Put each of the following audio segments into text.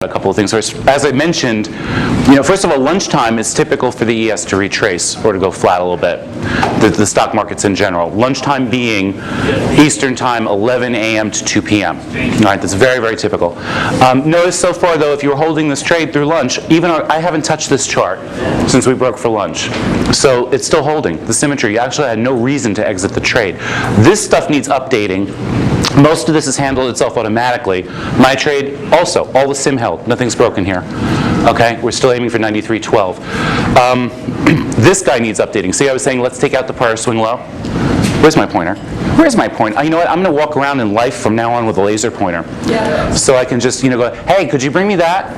a couple of things. As I mentioned, first of all, lunchtime is typical for the ES to retrace or to go flat a little bit, the stock markets in general. Lunchtime being Eastern time, 11 a.m. to 2 p.m. All right, that's very, very typical. Notice so far, though, if you were holding this trade through lunch, I haven't touched this chart since we broke for lunch. So it's still holding the symmetry. You actually had no reason to exit the trade. This stuff needs updating. Most of this has handled itself automatically. My trade also, all the sim held. Nothing's broken here. Okay, we're still aiming for 93.12. This guy needs updating. See, I was saying let's take out the prior swing low. Where's my pointer? Where's my pointer? You know what? I'm going to walk around in life from now on with a laser pointer. Yeah. So I can just, go, hey, could you bring me that?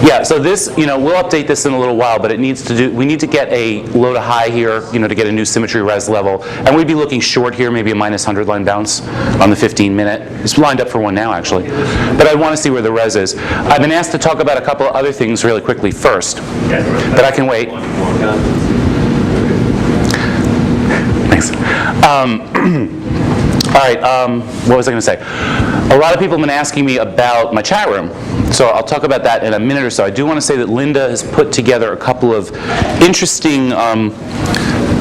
Yeah, so this, we'll update this in a little while, but we need to get a low to high here, to get a new symmetry res level. And we'd be looking short here, maybe a minus 100 line bounce on the 15-minute. It's lined up for one now, actually. But I want to see where the res is. I've been asked to talk about a couple of other things really quickly first, but I can wait. Thanks. All right, what was I going to say? A lot of people have been asking me about my chat room, so I'll talk about that in a minute or so. I do want to say that Linda has put together a couple of interesting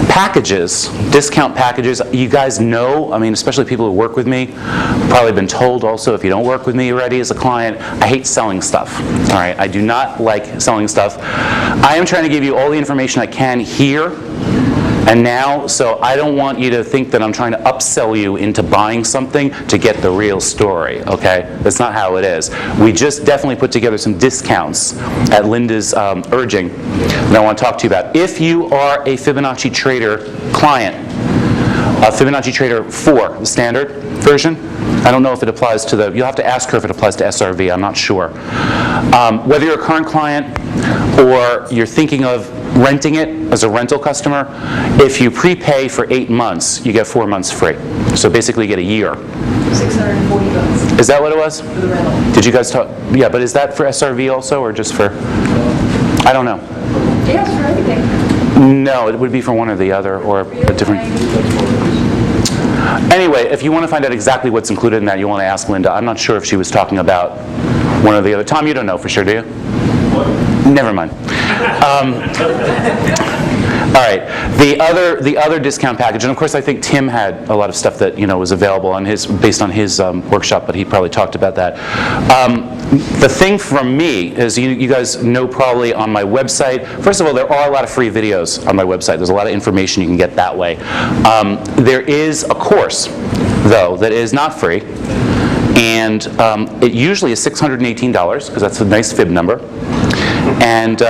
packages, discount packages. You guys know, especially people who work with me, probably been told also, if you don't work with me already as a client, I hate selling stuff. All right, I do not like selling stuff. I am trying to give you all the information I can here and now, so I don't want you to think that I'm trying to upsell you into buying something to get the real story, okay? That's not how it is. We just definitely put together some discounts at Linda's urging that I want to talk to you about. If you are a Fibonacci Trader client, Fibonacci Trader 4, the standard version, I don't know if it applies to you'll have to ask her if it applies to SRV, I'm not sure. Whether you're a current client or you're thinking of renting it as a rental customer, if you prepay for 8 months, you get 4 months free. So basically you get a year. $640. Is that what it was? For the rental. Did you guys talk? Yeah, but is that for SRV also or just for? I don't know. Yeah, it's for everything. No, it would be for one or the other or a different. Anyway, if you want to find out exactly what's included in that, you want to ask Linda. I'm not sure if she was talking about one or the other. Tom, you don't know for sure, do you? What? Never mind. All right. The other discount package, and of course I think Tim had a lot of stuff that was available on based on his workshop, but he probably talked about that. The thing from me is you guys know probably on my website. First of all, there are a lot of free videos on my website. There's a lot of information you can get that way. There is a course though that is not free. And it usually is $618 because that's a nice fib number. And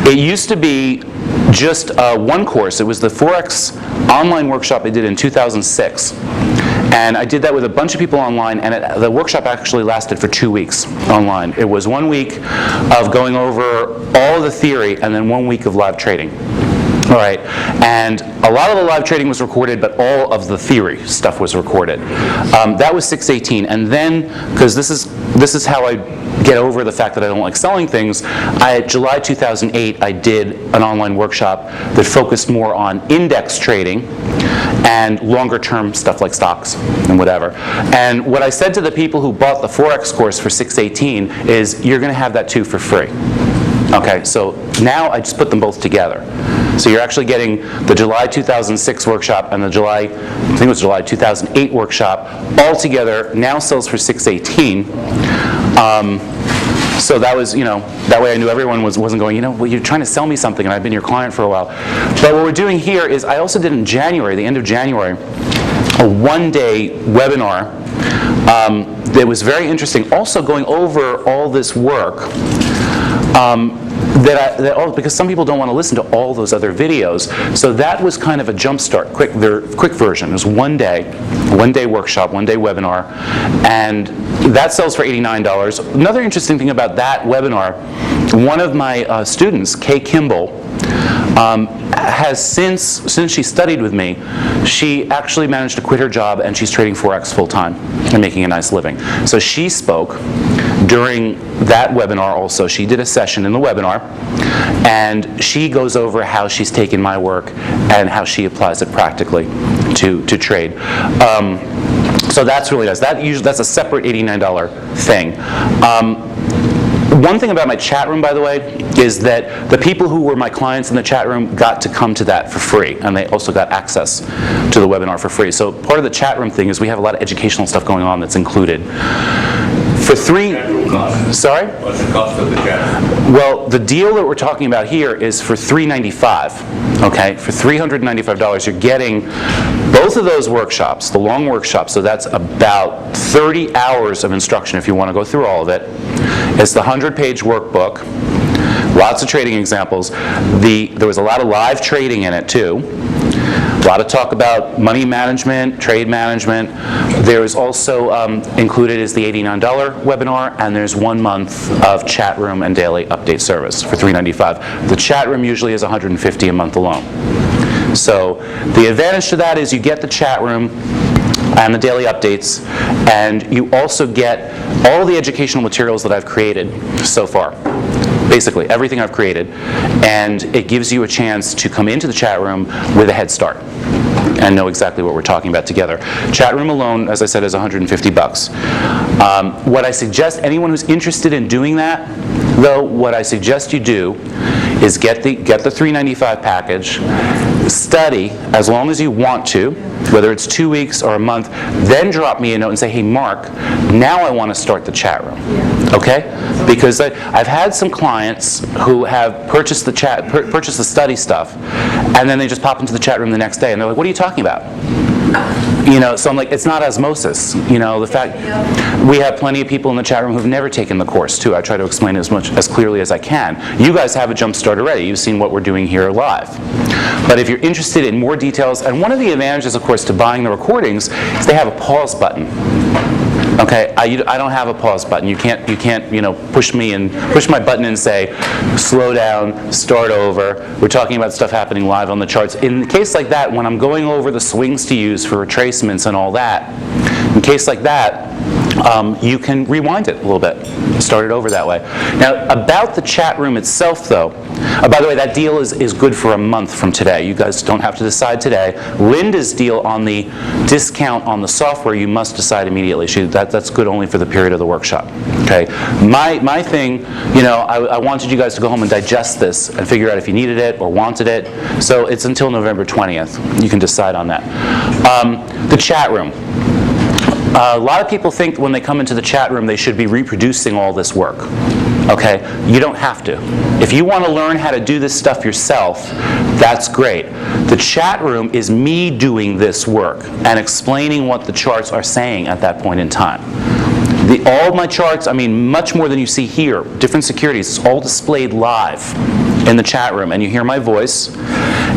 it used to be just one course. It was the Forex online workshop I did in 2006. And I did that with a bunch of people online, and the workshop actually lasted for 2 weeks online. It was 1 week of going over all the theory and then 1 week of live trading. All right, and a lot of the live trading was recorded, but all of the theory stuff was recorded. That was $618, and then because this is how I get over the fact that I don't like selling things. July 2008, I did an online workshop that focused more on index trading and longer term stuff like stocks and whatever. And what I said to the people who bought the Forex course for $618 is you're going to have that too for free. Okay, so now I just put them both together. So you're actually getting the July 2006 workshop and the July 2008 workshop all together. Now sells for $618. So that was, that way I knew everyone wasn't going, well, you're trying to sell me something and I've been your client for a while. But what we're doing here is I also did in January, the end of January, a one-day webinar that was very interesting. Also going over all this work. Because some people don't want to listen to all those other videos. So that was kind of a jump start, quick version. It was one day workshop, one day webinar, and that sells for $89. Another interesting thing about that webinar, one of my students, Kay Kimball, has since she studied with me, she actually managed to quit her job and she's trading Forex full time and making a nice living. So she spoke during that webinar also. She did a session in the webinar and she goes over how she's taken my work and how she applies it practically to trade. So that's really nice. That's a separate $89 thing. One thing about my chat room, by the way, is that the people who were my clients in the chat room got to come to that for free, and they also got access to the webinar for free. So part of the chat room thing is we have a lot of educational stuff going on that's included. For sorry? What's the cost of the chat? Well, the deal that we're talking about here is for $395. Okay, for $395, you're getting both of those workshops, the long workshops. So that's about 30 hours of instruction if you want to go through all of it. It's the 100-page workbook, lots of trading examples. There was a lot of live trading in it too. A lot of talk about money management, trade management. There is also included is the $89 webinar, and there's 1 month of chat room and daily update service for $395. The chat room usually is $150 a month alone. So the advantage to that is you get the chat room and the daily updates, and you also get all the educational materials that I've created so far. Basically, everything I've created, and it gives you a chance to come into the chat room with a head start and know exactly what we're talking about together. Chat room alone, as I said, is $150. What I suggest anyone who's interested in doing that, though, what I suggest you do is get the $395 package, study as long as you want to, whether it's 2 weeks or a month, then drop me a note and say, hey, Mark, now I want to start the chat room. Okay? Because I've had some clients who have purchased the study stuff, and then they just pop into the chat room the next day, and they're like, what are you talking about? You know, so I'm like, it's not osmosis. You know, the fact we have plenty of people in the chat room who've never taken the course too. I try to explain it as clearly as I can. You guys have a jump start already. You've seen what we're doing here live. But if you're interested in more details, and one of the advantages, of course, to buying the recordings is they have a pause button. Okay, I don't have a pause button. You can't push my button and say, slow down, start over. We're talking about stuff happening live on the charts. In a case like that, when I'm going over the swings to use for retracements and all that, in a case like that, you can rewind it a little bit, start it over that way. Now, about the chat room itself, though, by the way, that deal is good for a month from today. You guys don't have to decide today. Linda's deal on the discount on the software, you must decide immediately. That's good only for the period of the workshop. Okay. My thing, I wanted you guys to go home and digest this and figure out if you needed it or wanted it. So it's until November 20th. You can decide on that. The chat room. A lot of people think when they come into the chat room they should be reproducing all this work. Okay? You don't have to. If you want to learn how to do this stuff yourself, that's great. The chat room is me doing this work and explaining what the charts are saying at that point in time. All of my charts, I mean, much more than you see here, different securities, it's all displayed live in the chat room, and you hear my voice.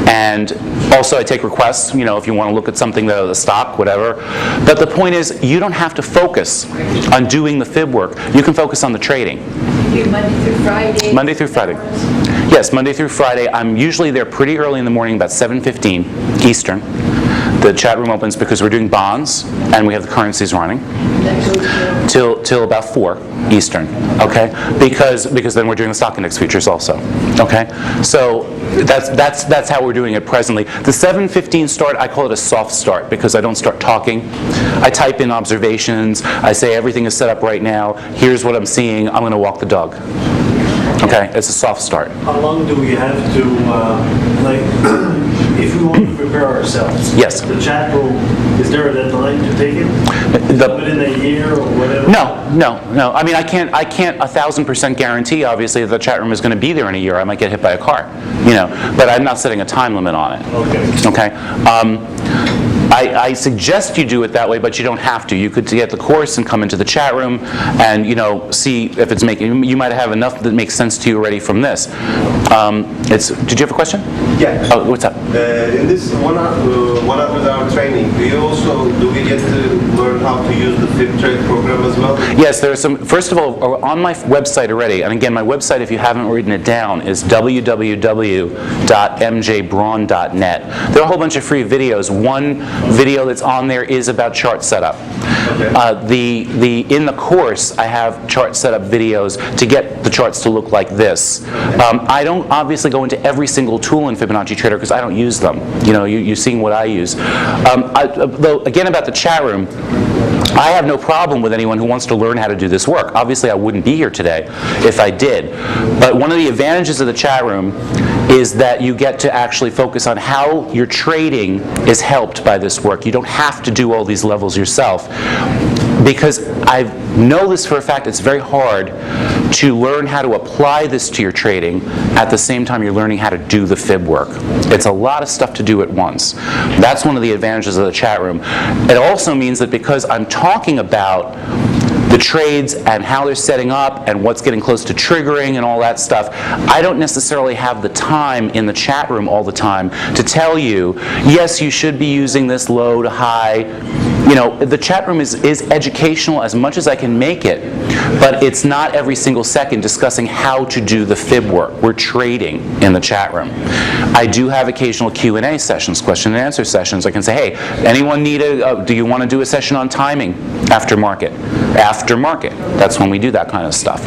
And also I take requests, if you want to look at something, the stock, whatever. But the point is, you don't have to focus on doing the fib work. You can focus on the trading. You do Monday through Friday? Monday through Friday. Yes, Monday through Friday. I'm usually there pretty early in the morning, about 7:15 Eastern. The chat room opens because we're doing bonds, and we have the currencies running till about 4 Eastern. Okay, because then we're doing the stock index futures also. Okay, so that's how we're doing it presently. The 7:15 start, I call it a soft start because I don't start talking. I type in observations. I say everything is set up right now. Here's what I'm seeing. I'm going to walk the dog. Okay, it's a soft start. How long do we have to, if we want to prepare ourselves? Yes. The chat room, is there a deadline to take it? Within a year or whatever? No. I mean, I can't 1,000% guarantee, obviously, that the chat room is going to be there in a year. I might get hit by a car, but I'm not setting a time limit on it. Okay. I suggest you do it that way, but you don't have to. You could get the course and come into the chat room and see if it's making. You might have enough that makes sense to you already from this. Did you have a question? Yeah. Oh, what's up? In this 1 hour training, do we get to learn how to use the Fib Trade program as well? Yes, there are some. First of all, on my website already, and again, my website, if you haven't written it down, is www.mjbraun.net. There are a whole bunch of free videos. One video that's on there is about chart setup. Okay. In the course, I have chart setup videos to get the charts to look like this. I don't obviously go into every single tool in Fibonacci Trader because I don't use them. You're seeing what I use. Though again, about the chat room. I have no problem with anyone who wants to learn how to do this work. Obviously, I wouldn't be here today if I did. But one of the advantages of the chat room is that you get to actually focus on how your trading is helped by this work. You don't have to do all these levels yourself. Because I know this for a fact, it's very hard to learn how to apply this to your trading at the same time you're learning how to do the fib work. It's a lot of stuff to do at once. That's one of the advantages of the chat room. It also means that because I'm talking about the trades and how they're setting up and what's getting close to triggering and all that stuff, I don't necessarily have the time in the chat room all the time to tell you, yes, you should be using this low to high. You know, the chat room is educational as much as I can make it, but it's not every single second discussing how to do the fib work. We're trading in the chat room. I do have occasional Q&A sessions, question and answer sessions. I can say, hey, anyone need do you want to do a session on timing after market? After market, that's when we do that kind of stuff.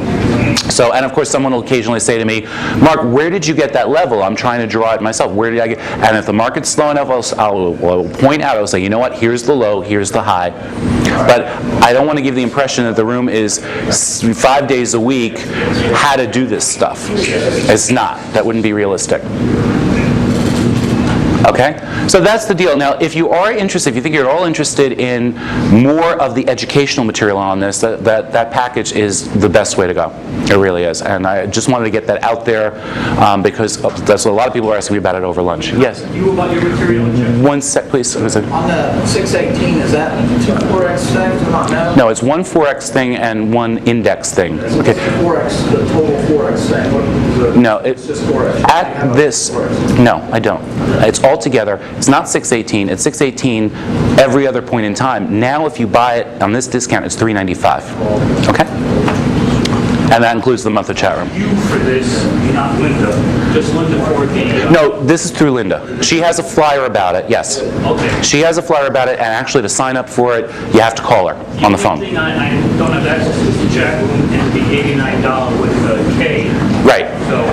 So, and of course, someone will occasionally say to me, Mark, where did you get that level? I'm trying to draw it myself. Where did I get? And if the market's slow enough, I'll point out, I'll say, you know what, here's the low, here's the high. But I don't want to give the impression that the room is 5 days a week how to do this stuff. It's not. That wouldn't be realistic. Okay? So that's the deal. Now, if you are interested, if you think you're all interested in more of the educational material on this, that package is the best way to go. It really is. And I just wanted to get that out there because that's what a lot of people are asking me about it over lunch. Yes? You about your material check? One sec, please. On the 618, is that two Forex things or not? No, it's one Forex thing and one index thing. Okay. Forex, the total Forex thing. What is it? No, It's just Forex. at this, no, I don't. It's all together. It's not 618. It's 618 every other point in time. Now, if you buy it on this discount, it's $395. Okay? And that includes the month of chat room. You for this, not Linda, just Linda for the... No, this is through Linda. She has a flyer about it, yes. Okay. She has a flyer about it, and actually to sign up for it, you have to call her on the phone. The only thing I don't have access to is the chat room and the $89 with the K. Right. So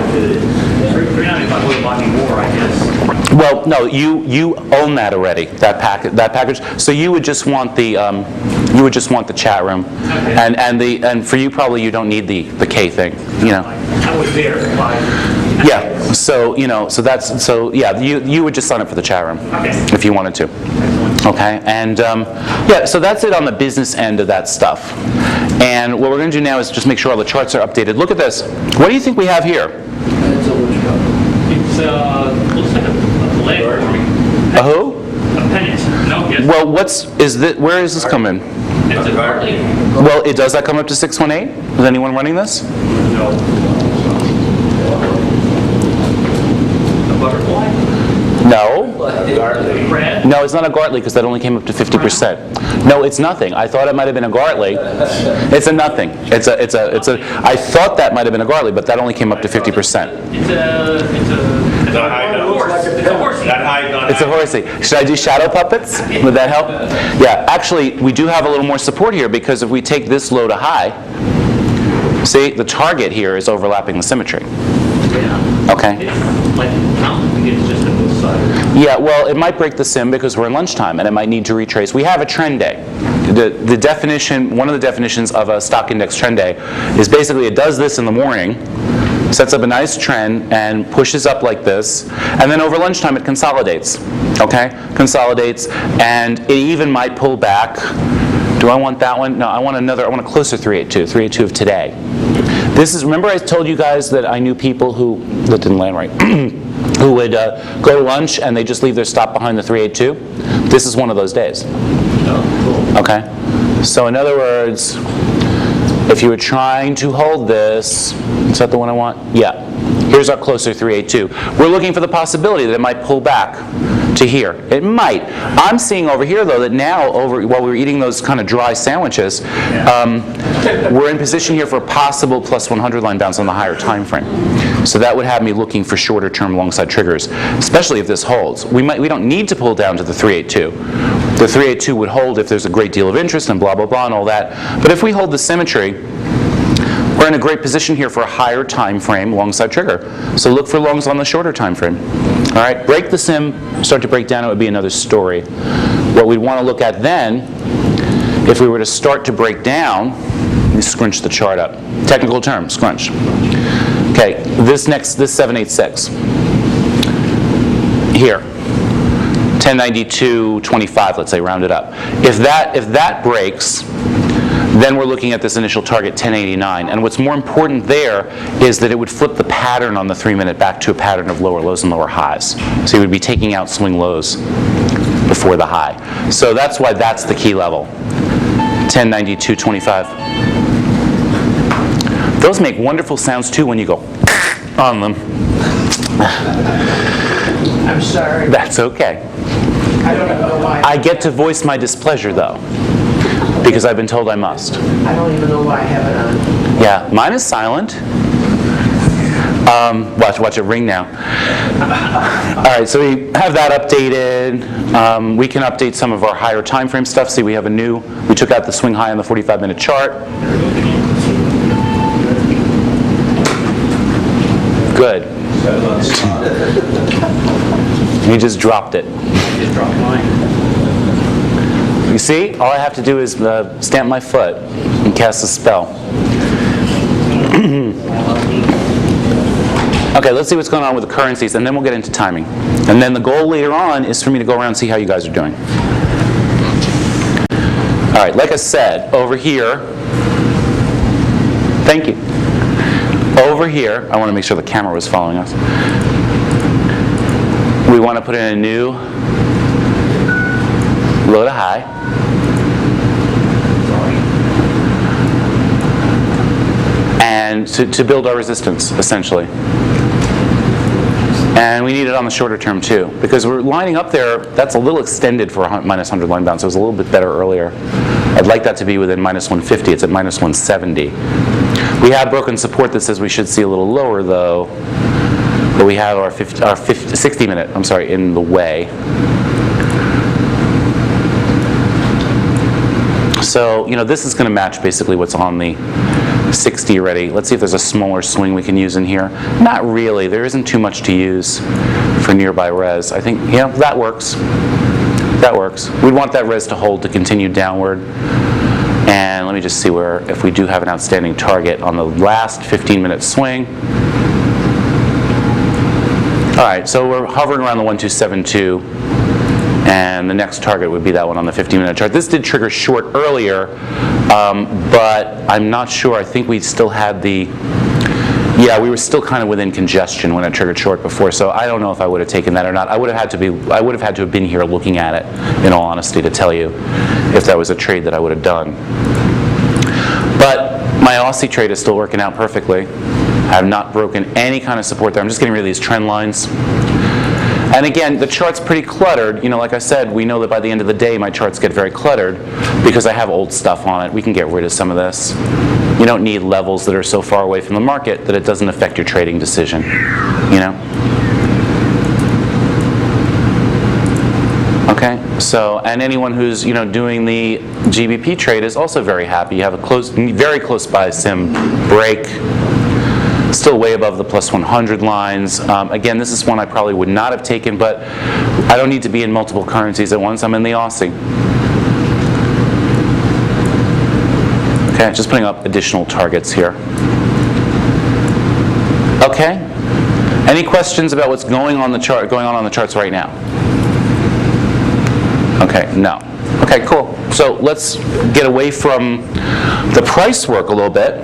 $395 would buy me more, I guess. Well, no, you own that already. That package. So you would just want the chat room, Okay. and for you probably you don't need the K thing. You know. I was there. Yeah. So yeah. You would just sign up for the chat room if you wanted to. Okay. And yeah. So that's it on the business end of that stuff. And what we're going to do now is just make sure all the charts are updated. Look at this. What do you think we have here? It's looks like a flag for me. A who? A pennant. No, yes. Well, where is this coming? It's a Bartley. Well, does that come up to 618? Is anyone running this? No. A butterfly? No. Red? No, it's not a Gartley because that only came up to 50%. No, it's nothing. I thought it might have been a Gartley. It's a nothing. It's a. I thought that might have been a Gartley, but that only came up to 50%. It's a horse. It's a horsey. It's a horsey. Should I do shadow puppets? Would that help? Yeah, actually, we do have a little more support here because if we take this low to high, see, the target here is overlapping the symmetry. Yeah. Okay? It's like mountain, it's just a both sides. Yeah, well, it might break the sim because we're in lunchtime and it might need to retrace. We have a trend day. The definition, one of the definitions of a stock index trend day is basically it does this in the morning, sets up a nice trend and pushes up like this, and then over lunchtime it consolidates. Okay? Consolidates, and it even might pull back. Do I want that one? No, I want a closer 382, 382 of today. This is, remember I told you guys that I knew people that didn't land right, who would go to lunch and they just leave their stop behind the 382? This is one of those days. Okay? So in other words, if you were trying to hold this, is that the one I want? Yeah. Here's our closer 382. We're looking for the possibility that it might pull back to here. It might. I'm seeing over here, though, that now, while we were eating those kind of dry sandwiches, we're in position here for a possible plus 100 line bounce on the higher time frame. So that would have me looking for shorter term long-side triggers, especially if this holds. We don't need to pull down to the 382. The 382 would hold if there's a great deal of interest and blah, blah, blah, and all that. But if we hold the symmetry, we're in a great position here for a higher time frame long-side trigger. So look for longs on the shorter time frame. All right, break the sim, start to break down, it would be another story. What we'd want to look at then if we were to start to break down, let me scrunch the chart up. Technical term, scrunch. Okay, this 786 here, 1092.25, let's say, round it up. If that breaks, then we're looking at this initial target 1089. And what's more important there is that it would flip the pattern on the 3-minute back to a pattern of lower lows and lower highs. So you would be taking out swing lows before the high. So that's why that's the key level, 1092.25. Those make wonderful sounds too when you go on them. I'm sorry. That's okay. I don't even know why. I get to voice my displeasure though, because I've been told I must. I don't even know why I have it on. Yeah, mine is silent. Watch it ring now. All right, so we have that updated. We can update some of our higher time frame stuff. See, we took out the swing high on the 45-minute chart. Good. You just dropped it. Just dropped mine. You see, all I have to do is stamp my foot and cast a spell. Okay, let's see what's going on with the currencies, and then we'll get into timing. And then the goal later on is for me to go around and see how you guys are doing. All right, like I said, over here, thank you. Over here, I want to make sure the camera was following us. We want to put in a new low to high. And to build our resistance, essentially. And we need it on the shorter term too, because we're lining up there. That's a little extended for a minus 100 line bounce. It was a little bit better earlier. I'd like that to be within minus 150. It's at minus 170. We have broken support that says we should see a little lower though, but we have our 60 minute, in the way. So, this is going to match basically what's on the 60 already. Let's see if there's a smaller swing we can use in here. Not really. There isn't too much to use for nearby res. I think, that works. That works. We'd want that res to hold to continue downward. And let me just see if we do have an outstanding target on the last 15-minute swing. All right, so we're hovering around the 1272. And the next target would be that one on the 15-minute chart. This did trigger short earlier, but I'm not sure. I think we still had we were still kind of within congestion when it triggered short before. So I don't know if I would have taken that or not. I would have had to have been here looking at it, in all honesty, to tell you if that was a trade that I would have done. But my Aussie trade is still working out perfectly. I have not broken any kind of support there. I'm just getting rid of these trend lines. And again, the chart's pretty cluttered. Like I said, we know that by the end of the day, my charts get very cluttered because I have old stuff on it. We can get rid of some of this. You don't need levels that are so far away from the market that it doesn't affect your trading decision. Okay, so, and anyone who's, doing the GBP trade is also very happy. You have a very close by sim break. Still way above the plus 100 lines. Again, this is one I probably would not have taken, but I don't need to be in multiple currencies at once. I'm in the Aussie. Okay, just putting up additional targets here. Okay. Any questions about what's going on on the charts right now? Okay, no. Okay, cool. So let's get away from the price work a little bit.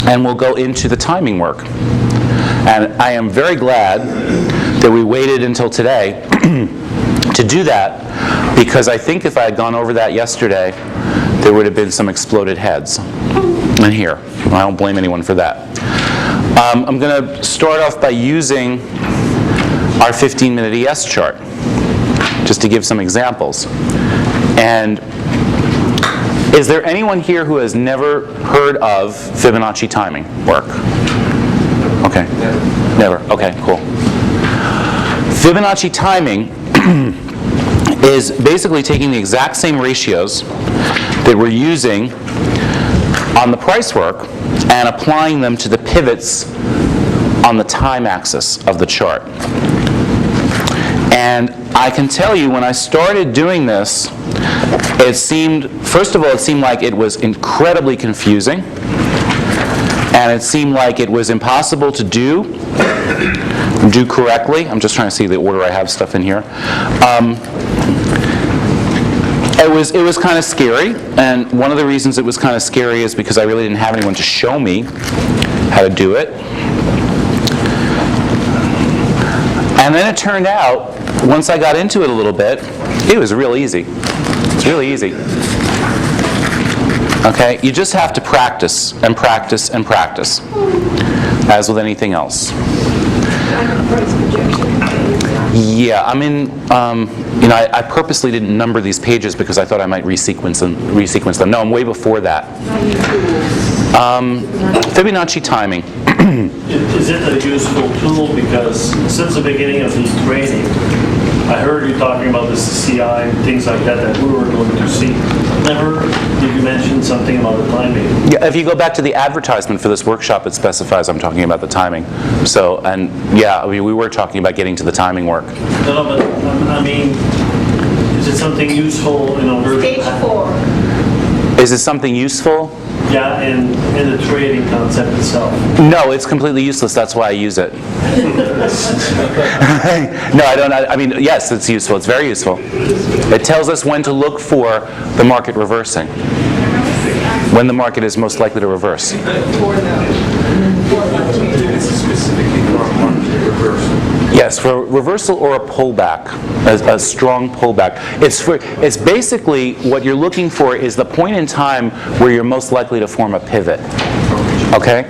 And we'll go into the timing work. And I am very glad that we waited until today to do that, because I think if I had gone over that yesterday, there would have been some exploded heads in here. I don't blame anyone for that. I'm going to start off by using our 15-minute ES chart, just to give some examples. And is there anyone here who has never heard of Fibonacci timing work? Okay. Never. Okay, cool. Fibonacci timing is basically taking the exact same ratios that we're using on the price work and applying them to the pivots on the time axis of the chart. And I can tell you, when I started doing this, it seemed, first of all, it seemed like it was incredibly confusing, and it seemed like it was impossible to do correctly. I'm just trying to see the order I have stuff in here. It was kind of scary, and one of the reasons it was kind of scary is because I really didn't have anyone to show me how to do it. And then it turned out, once I got into it a little bit, it was real easy. It's really easy. Okay, you just have to practice and practice and practice, as with anything else. Yeah, I mean, I purposely didn't number these pages because I thought I might resequence them. No, I'm way before that. Fibonacci timing. Is it a useful tool? Because since the beginning of the training, I heard you talking about the CCI and things like that we were going to see. Never did you mention something about the timing. Yeah, if you go back to the advertisement for this workshop, it specifies I'm talking about the timing. So, and yeah, I mean, we were talking about getting to the timing work. No, but I mean, is it something useful in order? Stage 4. Is it something useful? Yeah, in the trading concept itself. No, it's completely useless. That's why I use it. No, I don't. I mean, yes, it's useful. It's very useful. It tells us when to look for the market reversing, when the market is most likely to reverse. Yes, for a reversal or a pullback, a strong pullback. It's basically what you're looking for is the point in time where you're most likely to form a pivot. Okay?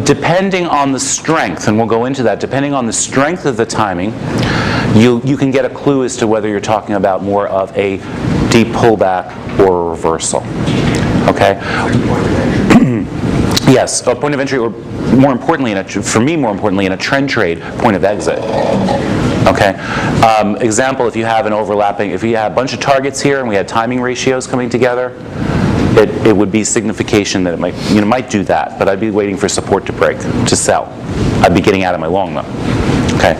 Depending on the strength, and we'll go into that, depending on the strength of the timing, you can get a clue as to whether you're talking about more of a deep pullback or a reversal. Okay? Yes, a point of entry, or more importantly, for me, more importantly, in a trend trade, point of exit. Okay. Example: if you have an overlapping, if you have a bunch of targets here and we had timing ratios coming together, it would be signification that it might do that. But I'd be waiting for support to break to sell. I'd be getting out of my long though. Okay.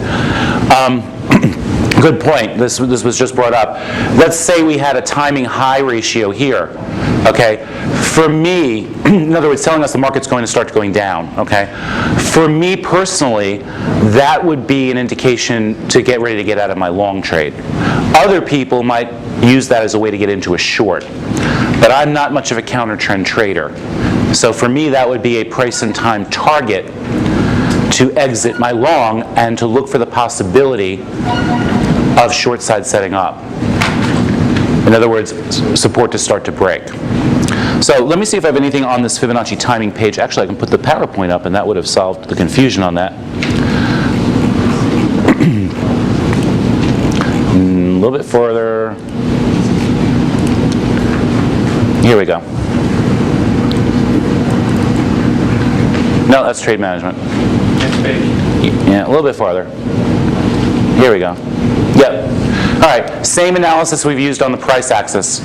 Good point. This was just brought up. Let's say we had a timing high ratio here. Okay. For me, in other words, telling us the market's going to start going down. Okay. For me personally, that would be an indication to get ready to get out of my long trade. Other people might use that as a way to get into a short. But I'm not much of a counter trend trader. So for me, that would be a price and time target to exit my long and to look for the possibility of short side setting up. In other words, support to start to break. So let me see if I have anything on this Fibonacci timing page. Actually, I can put the PowerPoint up, and that would have solved the confusion on that. A little bit further. Here we go. No, that's trade management. Yeah, a little bit farther. Here we go. Yep. All right, same analysis we've used on the price axis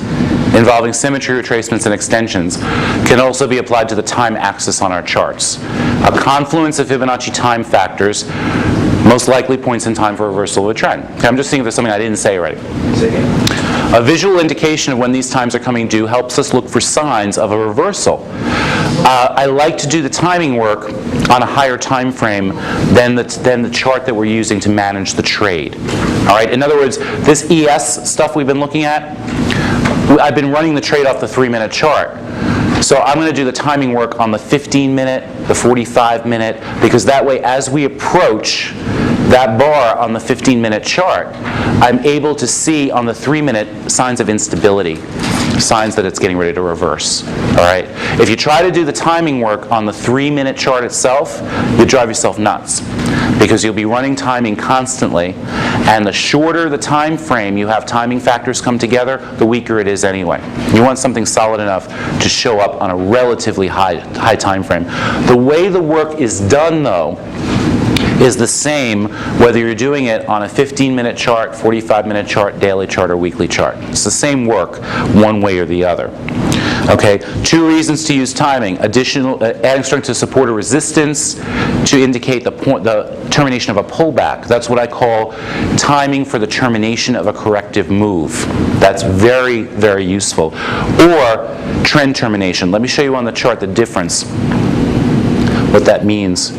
involving symmetry retracements and extensions can also be applied to the time axis on our charts. A confluence of Fibonacci time factors most likely points in time for reversal of a trend. Okay, I'm just seeing if there's something I didn't say already. A visual indication of when these times are coming due helps us look for signs of a reversal. I like to do the timing work on a higher time frame than the chart that we're using to manage the trade. All right. In other words, this ES stuff we've been looking at, I've been running the trade off the 3-minute chart. So I'm going to do the timing work on the 15-minute, the 45-minute, because that way, as we approach that bar on the 15-minute chart, I'm able to see on the 3-minute signs of instability, signs that it's getting ready to reverse. All right. If you try to do the timing work on the 3-minute chart itself, you drive yourself nuts, because you'll be running timing constantly, and the shorter the time frame you have timing factors come together, the weaker it is anyway. You want something solid enough to show up on a relatively high time frame. The way the work is done, though, is the same whether you're doing it on a 15-minute chart, 45-minute chart, daily chart, or weekly chart. It's the same work one way or the other. Okay, 2 reasons to use timing. Additional, adding strength to support or resistance to indicate the termination of a pullback. That's what I call timing for the termination of a corrective move. That's very, very useful. Or trend termination. Let me show you on the chart the difference, what that means.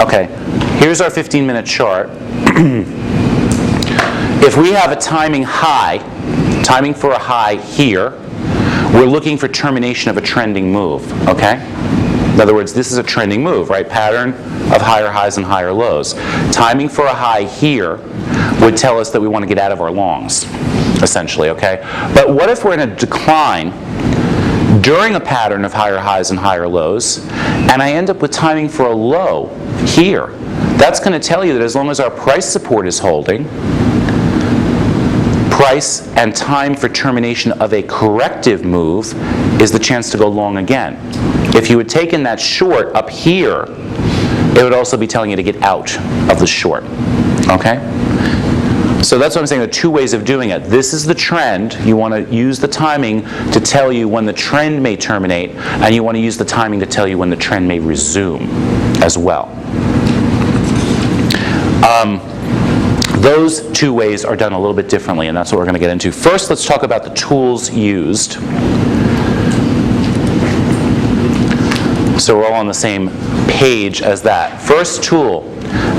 Okay, here's our 15-minute chart. If we have a timing for a high here, we're looking for termination of a trending move, okay? In other words, this is a trending move, right? Pattern of higher highs and higher lows. Timing for a high here would tell us that we want to get out of our longs, essentially, okay? But what if we're in a decline during a pattern of higher highs and higher lows, and I end up with timing for a low here? That's going to tell you that as long as our price support is holding, price and time for termination of a corrective move is the chance to go long again. If you had taken that short up here, it would also be telling you to get out of the short, okay? So that's what I'm saying, there are 2 ways of doing it. This is the trend. You want to use the timing to tell you when the trend may terminate, and you want to use the timing to tell you when the trend may resume as well. Those 2 ways are done a little bit differently, and that's what we're going to get into. First, let's talk about the tools used. So we're all on the same page as that. First tool,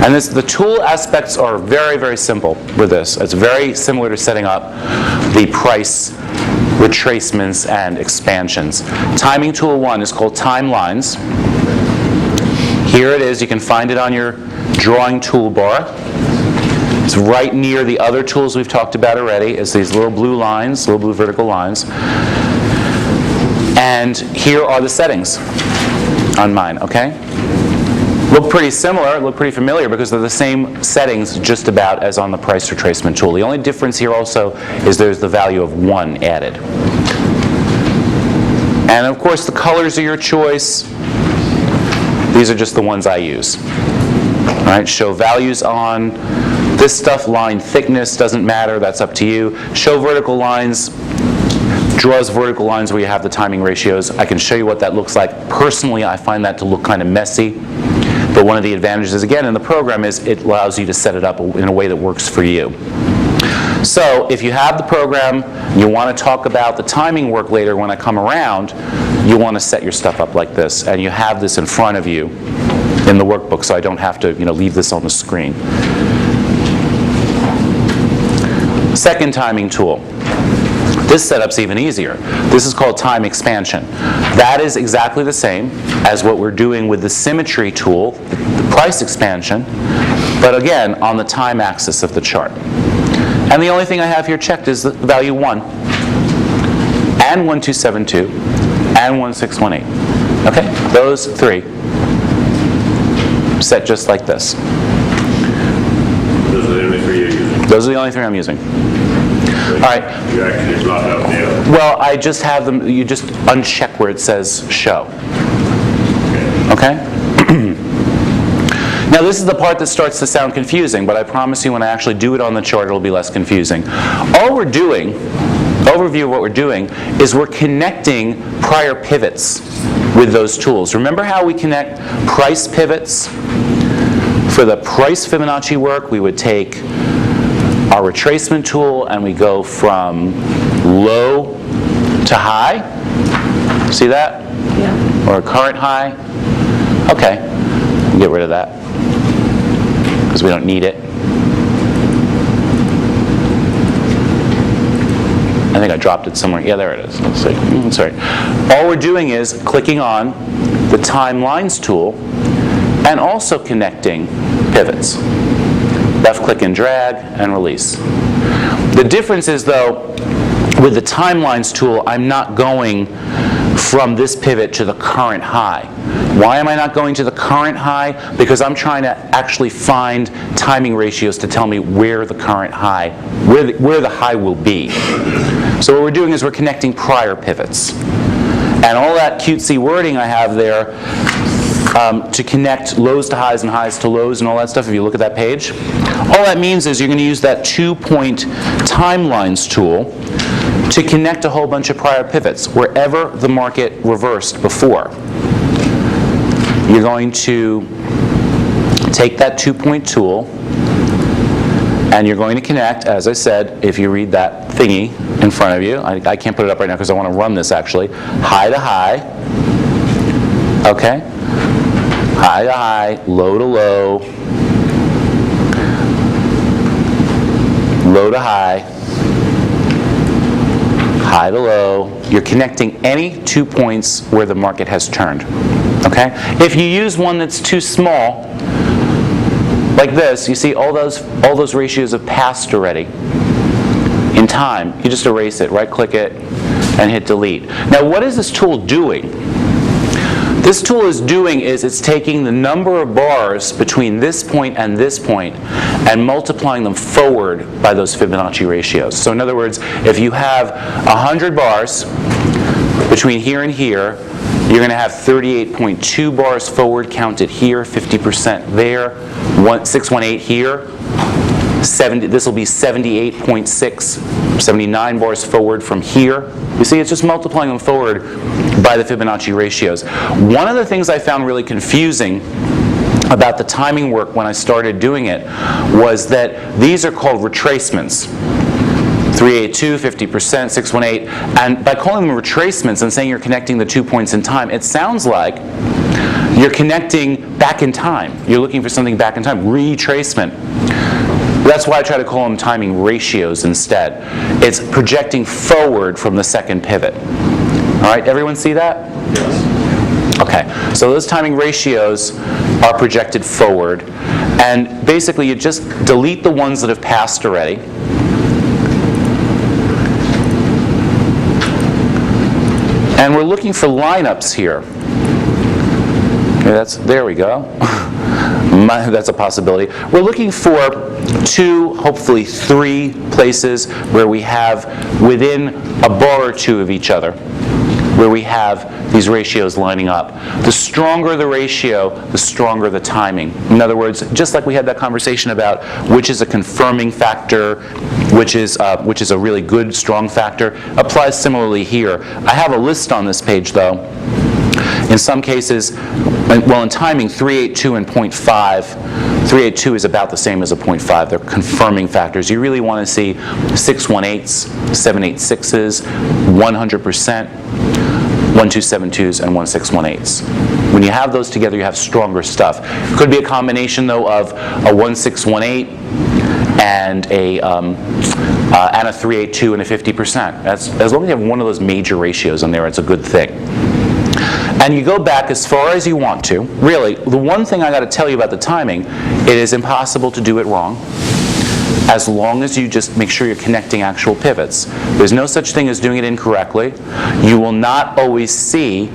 and the tool aspects are very, very simple with this. It's very similar to setting up the price retracements and expansions. Timing tool 1 is called timelines. Here it is. You can find it on your drawing toolbar. It's right near the other tools we've talked about already. It's these little blue lines, little blue vertical lines. And here are the settings on mine, okay? Look pretty similar, look pretty familiar because they're the same settings just about as on the price retracement tool. The only difference here also is there's the value of 1 added. And of course the colors are your choice. These are just the ones I use. All right, show values on this stuff, line thickness, doesn't matter, that's up to you. Show vertical lines, draws vertical lines where you have the timing ratios. I can show you what that looks like. Personally, I find that to look kind of messy. But one of the advantages, again, in the program is it allows you to set it up in a way that works for you. So if you have the program, you want to talk about the timing work later when I come around, you want to set your stuff up like this. And you have this in front of you in the workbook, so I don't have to leave this on the screen. Second timing tool. This setup's even easier. This is called time expansion. That is exactly the same as what we're doing with the symmetry tool, the price expansion, but again on the time axis of the chart. And the only thing I have here checked is the value 1 and 1272 and 1618. Okay? Those 3 set just like this. Those are the only 3 you're using? Those are the only 3 I'm using. All right. You actually blot out the other? Well, I just have them, you just uncheck where it says show. Okay? Now this is the part that starts to sound confusing, but I promise you when I actually do it on the chart, it'll be less confusing. All we're doing, overview of what we're doing, is we're connecting prior pivots with those tools. Remember how we connect price pivots? For the price Fibonacci work, we would take our retracement tool and we go from low to high. See that? Yeah. Or a current high. Okay, get rid of that because we don't need it. I think I dropped it somewhere. Yeah, there it is. Let's see. Sorry. All we're doing is clicking on the timelines tool and also connecting pivots. Left click and drag and release. The difference is though, with the timelines tool, I'm not going from this pivot to the current high. Why am I not going to the current high? Because I'm trying to actually find timing ratios to tell me where the current high, where the high will be. So what we're doing is we're connecting prior pivots. And all that cutesy wording I have there to connect lows to highs and highs to lows and all that stuff, if you look at that page, all that means is you're going to use that 2-point timelines tool to connect a whole bunch of prior pivots. Wherever the market reversed before, you're going to take that 2-point tool and you're going to connect, as I said, if you read that thingy in front of you, I can't put it up right now because I want to run this actually, high to high, okay? High to high, low to low, low to high, high to low. You're connecting any 2 points where the market has turned, okay? If you use one that's too small, like this, you see all those ratios have passed already in time. You just erase it, right-click it, and hit delete. Now, what is this tool doing? This tool is doing is it's taking the number of bars between this point and multiplying them forward by those Fibonacci ratios. So in other words, if you have 100 bars between here and here, you're going to have 38.2 bars forward counted here, 50% there, 618 here, 70, this will be 78.6, 79 bars forward from here. You see, it's just multiplying them forward by the Fibonacci ratios. One of the things I found really confusing about the timing work when I started doing it was that these are called retracements. 382, 50%, 618, and by calling them retracements and saying you're connecting the 2 points in time, it sounds like you're connecting back in time. You're looking for something back in time, retracement. That's why I try to call them timing ratios instead. It's projecting forward from the second pivot. All right, everyone see that? Yes. Okay, so those timing ratios are projected forward, and basically you just delete the ones that have passed already. And we're looking for lineups here. Okay, there we go. That's a possibility. We're looking for 2, hopefully 3 places where we have within a bar or 2 of each other, where we have these ratios lining up. The stronger the ratio, the stronger the timing. In other words, just like we had that conversation about which is a confirming factor, which is a really good, strong factor, applies similarly here. I have a list on this page, though. In some cases, well, in timing, 382 and 0.5, 382 is about the same as a 0.5. They're confirming factors. You really want to see 618s, 786s, 100%, 1272s, and 1618s. When you have those together, you have stronger stuff. It could be a combination, though, of a 1618 and a 382 and a 50%. That's, as long as you have one of those major ratios in there, it's a good thing. And you go back as far as you want to. Really, the one thing I got to tell you about the timing, it is impossible to do it wrong, as long as you just make sure you're connecting actual pivots. There's no such thing as doing it incorrectly. You will not always see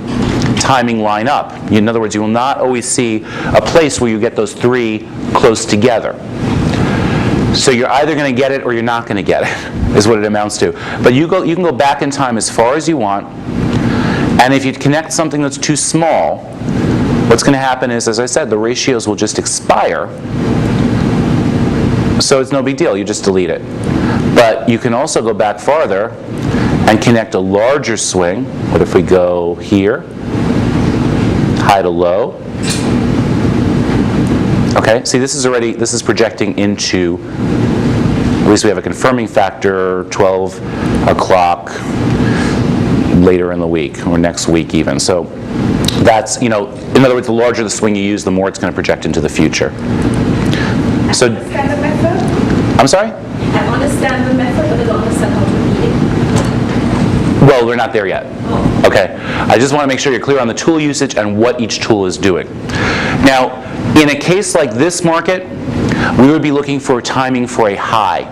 timing line up. In other words, you will not always see a place where you get those 3 close together. So you're either going to get it or you're not going to get it, is what it amounts to. But you can go back in time as far as you want. And if you connect something that's too small, what's going to happen is, as I said, the ratios will just expire. So it's no big deal. You just delete it. But you can also go back farther and connect a larger swing. What if we go here? High to low. Okay, see, this is projecting into, at least we have a confirming factor, 12 o'clock later in the week, or next week even. So that's, in other words, the larger the swing you use, the more it's going to project into the future. So, Understand the method? I'm sorry? I understand the method, but I don't understand how to read it. Well, we're not there yet. Oh. Okay, I just want to make sure you're clear on the tool usage and what each tool is doing. Now, in a case like this market, we would be looking for timing for a high,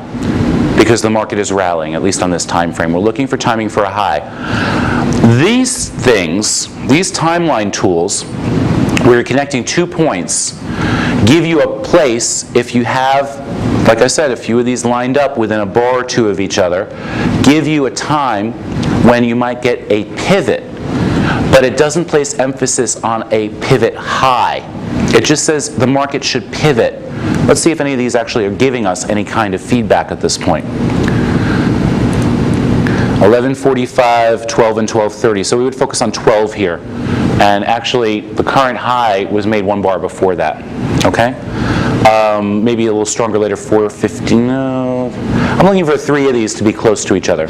because the market is rallying, at least on this time frame. We're looking for timing for a high. These things, these timeline tools, where you're connecting 2 points, give you a place if you have, like I said, a few of these lined up within a bar or 2 of each other, give you a time when you might get a pivot, but it doesn't place emphasis on a pivot high. It just says the market should pivot. Let's see if any of these actually are giving us any kind of feedback at this point. 11:45, 12, and 12:30. So we would focus on 12 here. And actually, the current high was made 1 bar before that. Okay? Maybe a little stronger later, 4:15. No. I'm looking for 3 of these to be close to each other.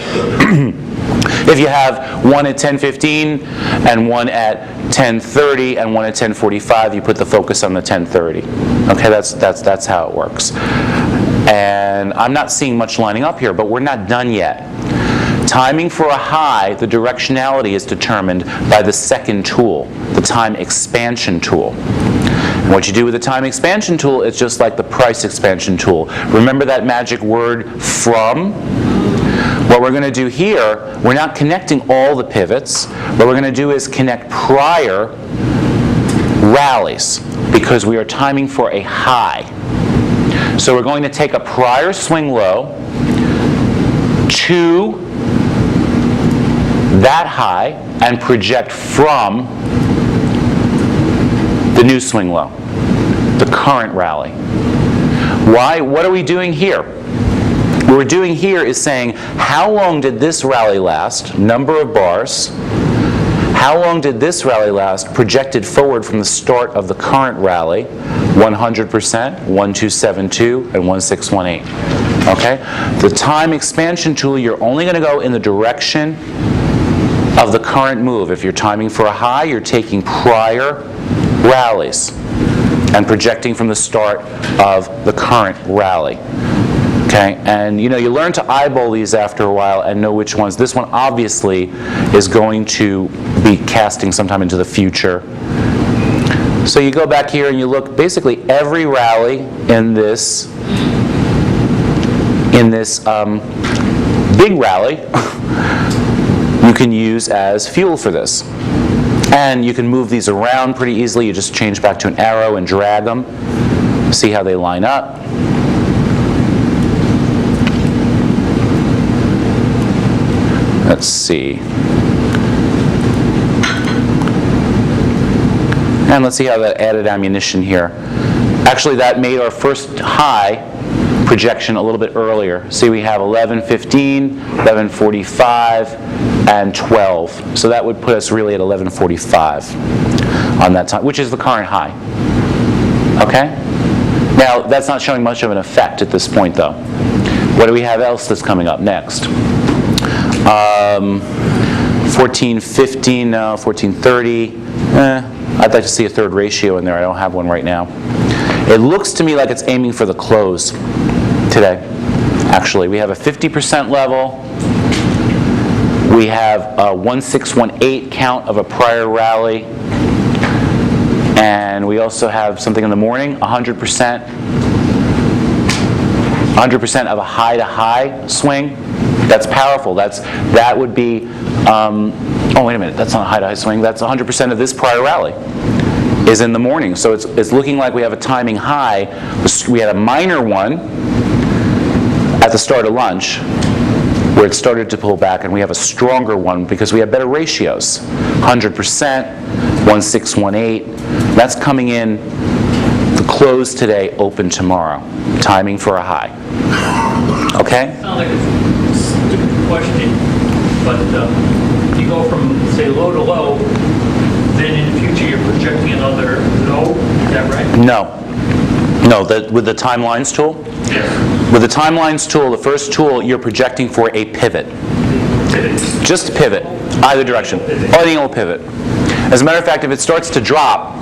If you have one at 10:15 and one at 10:30 and one at 10:45, you put the focus on the 10:30. Okay, that's how it works. And I'm not seeing much lining up here, but we're not done yet. Timing for a high, the directionality is determined by the second tool, the time expansion tool. And what you do with the time expansion tool is just like the price expansion tool. Remember that magic word, from? What we're going to do here, we're not connecting all the pivots. What we're going to do is connect prior rallies, because we are timing for a high. So we're going to take a prior swing low to that high and project from the new swing low, the current rally. Why? What are we doing here? What we're doing here is saying, how long did this rally last? Number of bars. How long did this rally last projected forward from the start of the current rally? 100%, 1272, and 1618. Okay? The time expansion tool, you're only going to go in the direction of the current move. If you're timing for a high, you're taking prior rallies and projecting from the start of the current rally. Okay, and you learn to eyeball these after a while and know which ones. This one obviously is going to be casting sometime into the future. So you go back here and you look, basically every rally in this big rally you can use as fuel for this. And you can move these around pretty easily. You just change back to an arrow and drag them. See how they line up. Let's see. And let's see how that added ammunition here. Actually, that made our first high projection a little bit earlier. See, we have 11:15, 11:45, and 12. So that would put us really at 11:45 on that time, which is the current high. Okay? Now, that's not showing much of an effect at this point, though. What do we have else that's coming up next? 14:15, no, 14:30. I'd like to see a third ratio in there. I don't have one right now. It looks to me like it's aiming for the close today. Actually, we have a 50% level. We have a 1618 count of a prior rally. And we also have something in the morning, 100%. 100% of a high-to-high swing. That's powerful. That would be, oh, wait a minute, that's not a high-to-high swing. That's 100% of this prior rally is in the morning. So it's looking like we have a timing high. We had a minor one at the start of lunch where it started to pull back, and we have a stronger one because we have better ratios. 100%, 1618. That's coming in the close today, open tomorrow. Timing for a high. Okay? Sounds like a stupid question, but you go from, say, low to low, then in the future you're projecting another low, is that right? No. No, with the timelines tool? Yes. With the timelines tool, the first tool, you're projecting for a pivot. Just a pivot, either direction. Anything will pivot. As a matter of fact, if it starts to drop,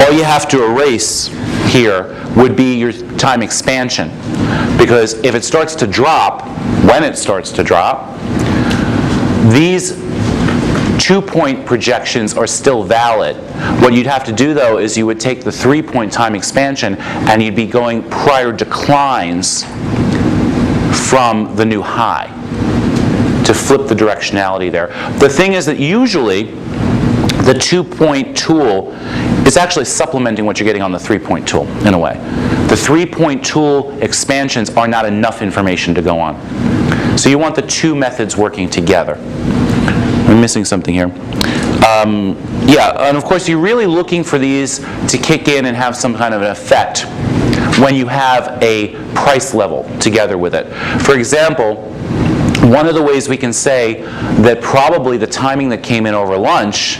all you have to erase here would be your time expansion. Because if it starts to drop, when it starts to drop, these 2-point projections are still valid. What you'd have to do, though, is you would take the 3-point time expansion and you'd be going prior declines from the new high to flip the directionality there. The thing is that usually the 2-point tool is actually supplementing what you're getting on the 3-point tool, in a way. The 3-point tool expansions are not enough information to go on. So you want the two methods working together. I'm missing something here. Yeah, and of course you're really looking for these to kick in and have some kind of an effect when you have a price level together with it. For example, one of the ways we can say that probably the timing that came in over lunch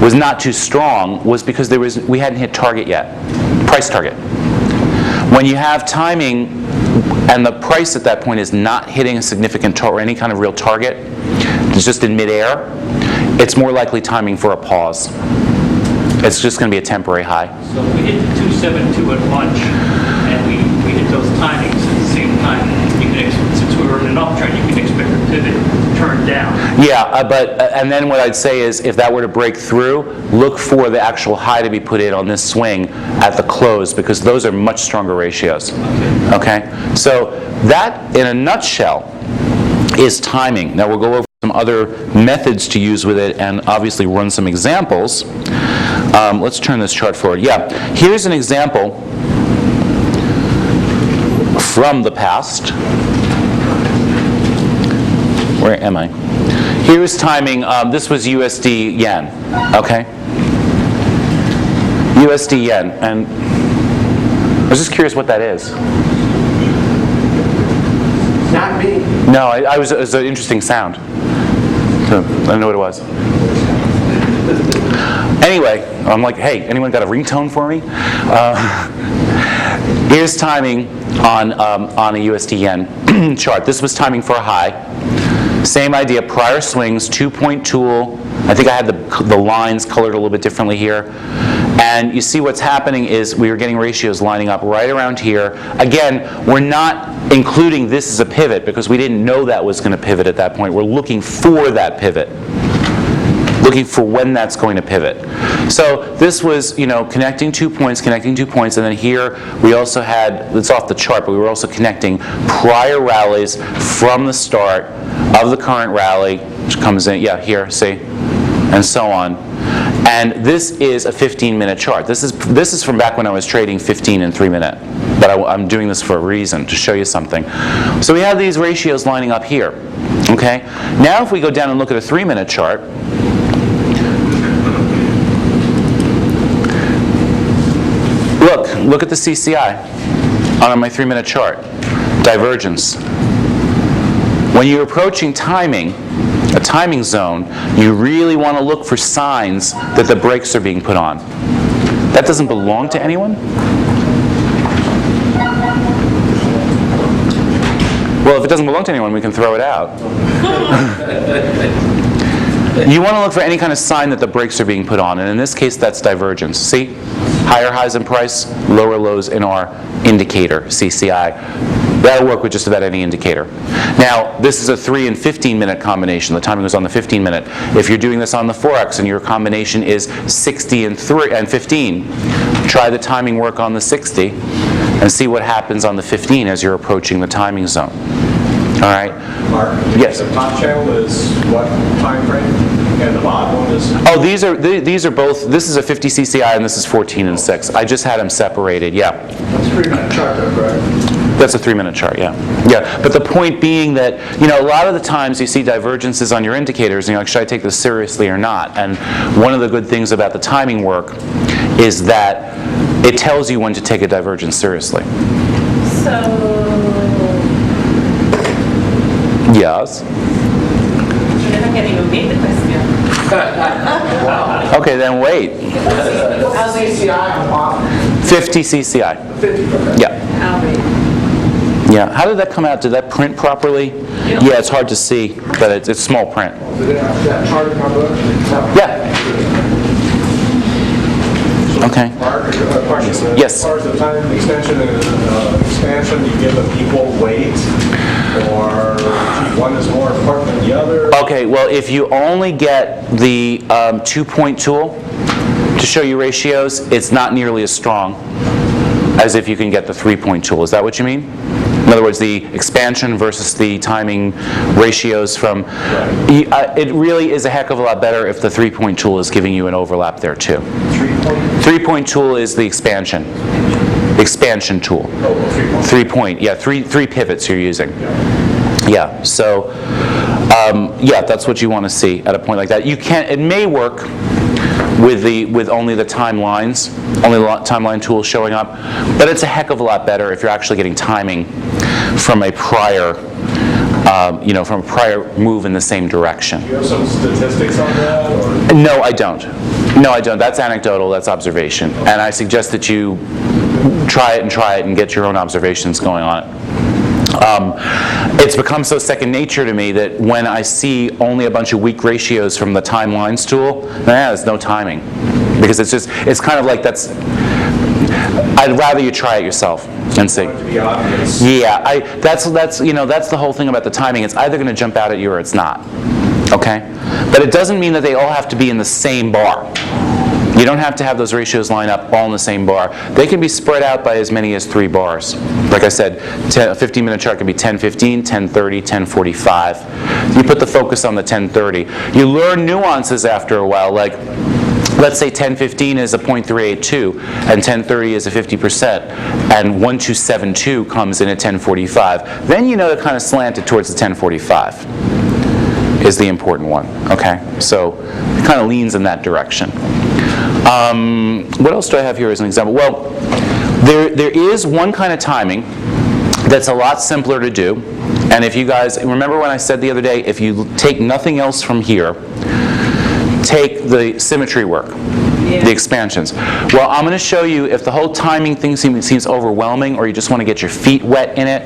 was not too strong was because we hadn't hit target yet, price target. When you have timing and the price at that point is not hitting a significant or any kind of real target, it's just in midair, it's more likely timing for a pause. It's just going to be a temporary high. So we hit the 272 at lunch, and we hit those timings at the same time. Since we were in an uptrend, you can expect a pivot to turn down. Yeah, and then what I'd say is if that were to break through, look for the actual high to be put in on this swing at the close, because those are much stronger ratios. Okay? So that, in a nutshell, is timing. Now we'll go over some other methods to use with it and obviously run some examples. Let's turn this chart forward. Yeah, here's an example from the past. Where am I? Here's timing. This was USD yen. Okay? USD yen. And I was just curious what that is. Not me. No, it was an interesting sound. So, I don't know what it was. Anyway, I'm like, hey, anyone got a ringtone for me? Here's timing on a USD yen chart. This was timing for a high. Same idea, prior swings, 2-point tool. I think I had the lines colored a little bit differently here. And you see what's happening is we are getting ratios lining up right around here. Again, we're not including this as a pivot because we didn't know that was going to pivot at that point. We're looking for that pivot. Looking for when that's going to pivot. So this was, connecting 2 points, and then here we also had, it's off the chart, but we were also connecting prior rallies from the start of the current rally, which comes in, yeah, here, see, and so on. And this is a 15-minute chart. This is from back when I was trading 15 and 3-minute. But I'm doing this for a reason, to show you something. So we have these ratios lining up here. Okay? Now if we go down and look at a 3-minute chart, look at the CCI on my 3-minute chart. Divergence. When you're approaching timing, a timing zone, you really want to look for signs that the brakes are being put on. That doesn't belong to anyone? Well, if it doesn't belong to anyone, we can throw it out. You want to look for any kind of sign that the brakes are being put on, and in this case, that's divergence. See? Higher highs in price, lower lows in our indicator, CCI. That'll work with just about any indicator. Now, this is a 3 and 15-minute combination. The timing was on the 15-minute. If you're doing this on the Forex and your combination is 60 and 15, try the timing work on the 60 and see what happens on the 15 as you're approaching the timing zone. All right? Mark? Yes. The top channel is what time frame? And the bottom one is? Oh, these are both, this is a 50 CCI and this is 14 and 6. I just had them separated, yeah. That's a 3-minute chart though, correct? That's a 3-minute chart, yeah. Yeah, but the point being that, a lot of the times you see divergences on your indicators and you're like, should I take this seriously or not? And one of the good things about the timing work is that it tells you when to take a divergence seriously. So, Yes. you never can even make the question. Okay, then wait. I'll wait. CCI on bottom? 50 CCI. 50, okay. Yeah. I'll wait. Yeah. How did that come out? Did that print properly? Yeah, it's hard to see, but it's small print. Did it have that chart in my book? Yeah. Okay. Mark, a question. Yes. As far as the time extension and expansion, you give them equal weight, or one is more important than the other? Okay, well, if you only get the 2-point tool to show you ratios, it's not nearly as strong as if you can get the 3-point tool. Is that what you mean? In other words, the expansion versus the timing ratios from... it really is a heck of a lot better if the 3-point tool is giving you an overlap there too. 3-point? 3-point tool is the expansion tool. Oh, 3-point. 3-point, yeah, three pivots you're using. Yeah, so yeah, that's what you want to see at a point like that. It may work with only the timelines, only the timeline tool showing up. But it's a heck of a lot better if you're actually getting timing from a prior, from a prior move in the same direction. Do you have some statistics on that? Or? No, I don't. No, I don't. That's anecdotal. That's observation. And I suggest that you try it and get your own observations going on it. It's become so second nature to me that when I see only a bunch of weak ratios from the timelines tool, there's no timing. Because it's kind of like I'd rather you try it yourself and see. To be obvious. Yeah, that's the whole thing about the timing. It's either going to jump out at you or it's not. Okay? But it doesn't mean that they all have to be in the same bar. You don't have to have those ratios line up all in the same bar. They can be spread out by as many as 3 bars. Like I said, a 15-minute chart can be 10:15, 10:30, 10:45. You put the focus on the 10:30. You learn nuances after a while, like let's say 10:15 is a 0.382 and 10:30 is a 50%, and 1272 comes in at 10:45. Then you know to kind of slant it towards the 10:45 is the important one. Okay, so it kind of leans in that direction. What else do I have here as an example? Well, there is one kind of timing that's a lot simpler to do. And if you guys remember when I said the other day, if you take nothing else from here, take the symmetry work, the expansions. Well, I'm going to show you if the whole timing thing seems overwhelming or you just want to get your feet wet in it,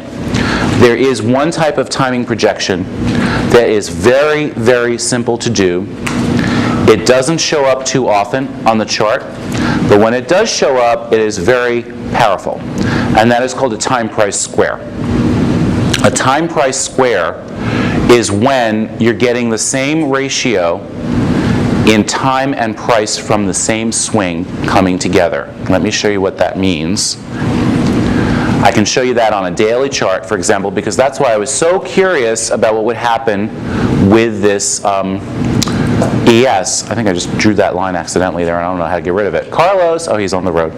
there is one type of timing projection that is very, very simple to do. It doesn't show up too often on the chart, but when it does show up, it is very powerful. And that is called a time price square. A time price square is when you're getting the same ratio in time and price from the same swing coming together. Let me show you what that means. I can show you that on a daily chart, for example, because that's why I was so curious about what would happen with this ES. I think I just drew that line accidentally there, and I don't know how to get rid of it. Carlos, oh, he's on the road.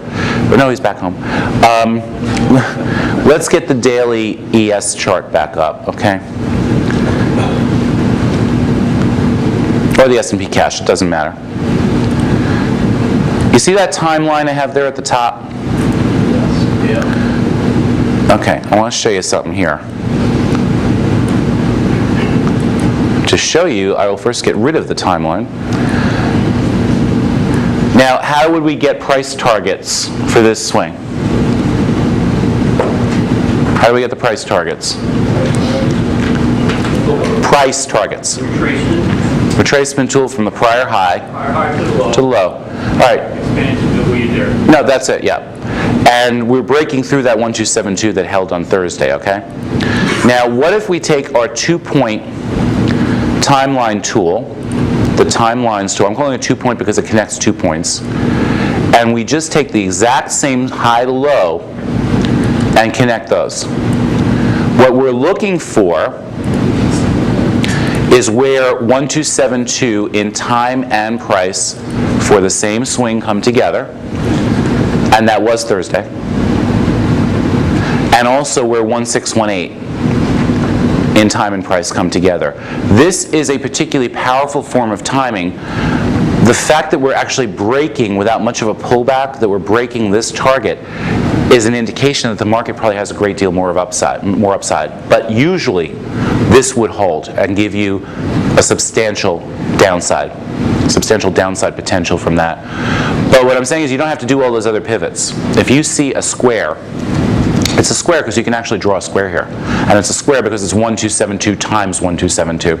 But no, he's back home. Let's get the daily ES chart back up, okay? Or the S&P cash, it doesn't matter. You see that timeline I have there at the top? Yeah. Okay, I want to show you something here. To show you, I will first get rid of the timeline. Now, how would we get price targets for this swing? How do we get the price targets? Price targets. Retracement tool from the prior high to the low. All right. Expansion that we there. No, that's it, yeah. And we're breaking through that 1272 that held on Thursday, okay? Now, what if we take our 2-point timeline tool, the timelines tool, I'm calling it 2-point because it connects 2 points, and we just take the exact same high to low and connect those. What we're looking for is where 1272 in time and price for the same swing come together, and that was Thursday, and also where 1618 in time and price come together. This is a particularly powerful form of timing. The fact that we're actually breaking without much of a pullback, that we're breaking this target, is an indication that the market probably has a great deal more upside. But usually, this would hold and give you a substantial downside potential from that. But what I'm saying is you don't have to do all those other pivots. If you see a square, it's a square because you can actually draw a square here. And it's a square because it's 1272 times 1272.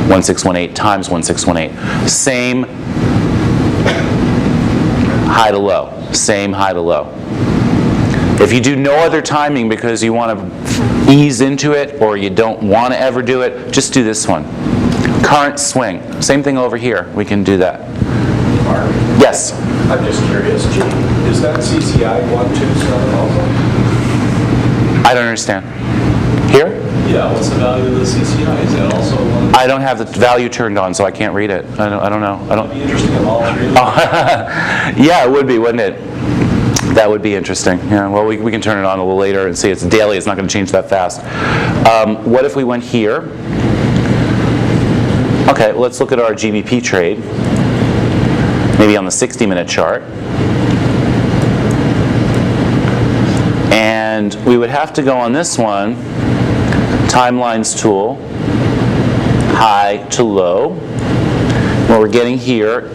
1618 times 1618. Same high to low. Same high to low. If you do no other timing because you want to ease into it or you don't want to ever do it, just do this one. Current swing. Same thing over here. We can do that. Mark, Yes? I'm just curious, Gene, is that CCI 127 also? I don't understand. Here? Yeah, what's the value of the CCI? Is that also one? I don't have the value turned on, so I can't read it. I don't know. I don't. It'd be interesting if all three of them. Yeah, it would be, wouldn't it? That would be interesting. Yeah. Well, we can turn it on a little later and see. It's daily. It's not going to change that fast. What if we went here? Okay, let's look at our GBP trade. maybe on the 60-minute chart. And we would have to go on this one, timelines tool, high to low. What we're getting here,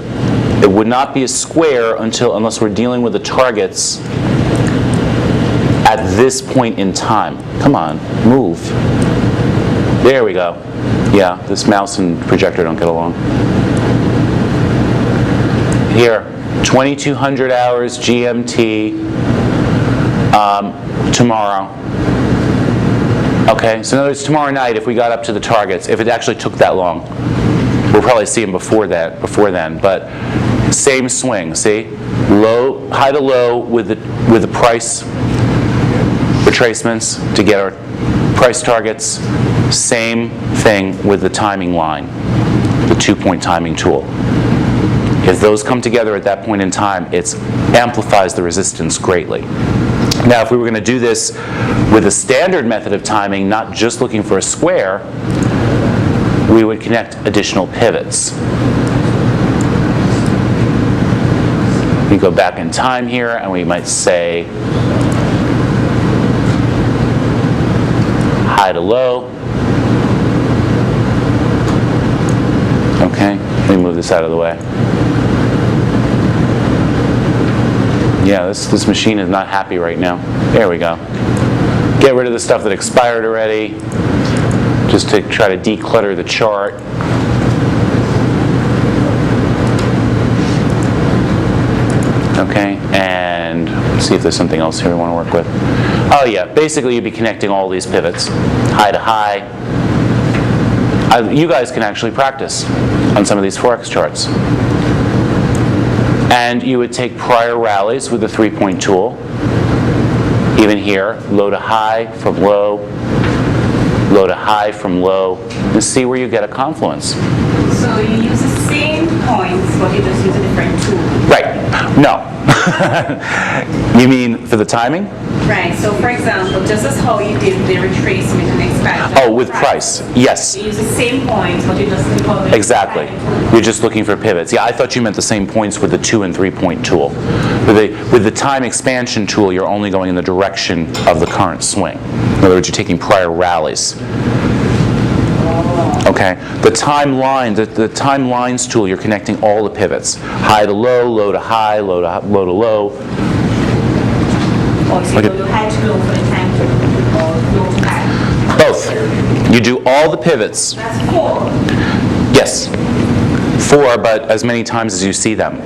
it would not be a square unless we're dealing with the targets at this point in time. Come on, move. There we go. Yeah, this mouse and projector don't get along. Here, 2200 hours GMT tomorrow. Okay, so in other words, tomorrow night, if we got up to the targets, if it actually took that long, we'll probably see them before then. But same swing. See, high to low with the price retracements to get our price targets. Same thing with the timing line, the 2-point timing tool. If those come together at that point in time, it amplifies the resistance greatly. Now, if we were going to do this with a standard method of timing, not just looking for a square, we would connect additional pivots. We go back in time here, and we might say high to low. Okay, let me move this out of the way. Yeah, this machine is not happy right now. There we go. Get rid of the stuff that expired already, just to try to declutter the chart. Okay, and let's see if there's something else here we want to work with. Oh yeah, basically you'd be connecting all these pivots, high to high. You guys can actually practice on some of these Forex charts. And you would take prior rallies with the 3-point tool. Even here, low to high from low to high from low, and see where you get a confluence. So you use the same points, but you just use a different tool. Right. No. You mean for the timing? Right. So for example, just as how you did the retracement and expansion. Oh, with price. Yes. You use the same points, but you just click on the Exactly. You're just looking for pivots. Yeah, I thought you meant the same points with the 2- and 3-point tool. With the time expansion tool, you're only going in the direction of the current swing. In other words, you're taking prior rallies. Okay. The timeline, the timelines tool, you're connecting all the pivots. High to low to high, low to low. Or so you had to go for the time or low to high. Both. You do all the pivots. That's 4. Yes. 4, but as many times as you see them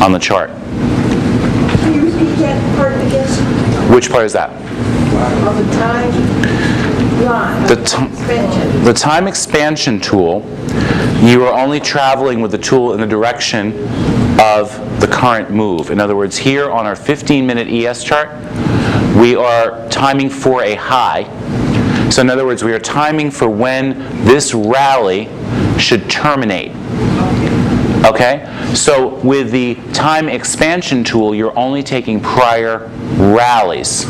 on the chart. Can you repeat that part again? Which part is that? On the time line. The time expansion tool, you are only traveling with the tool in the direction of the current move. In other words, here on our 15-minute ES chart, we are timing for a high. So in other words, we are timing for when this rally should terminate. Okay? So with the time expansion tool, you're only taking prior rallies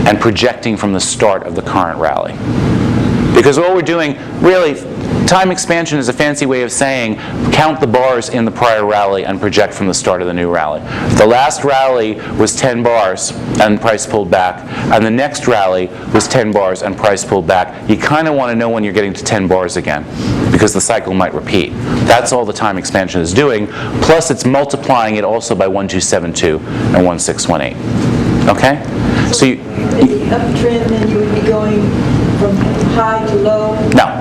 and projecting from the start of the current rally. Because what we're doing, really, time expansion is a fancy way of saying count the bars in the prior rally and project from the start of the new rally. If the last rally was 10 bars and price pulled back, and the next rally was 10 bars and price pulled back, you kind of want to know when you're getting to 10 bars again, because the cycle might repeat. That's all the time expansion is doing, plus it's multiplying it also by 1272 and 1618. Okay? So you, In the uptrend, then you would be going from high to low? no.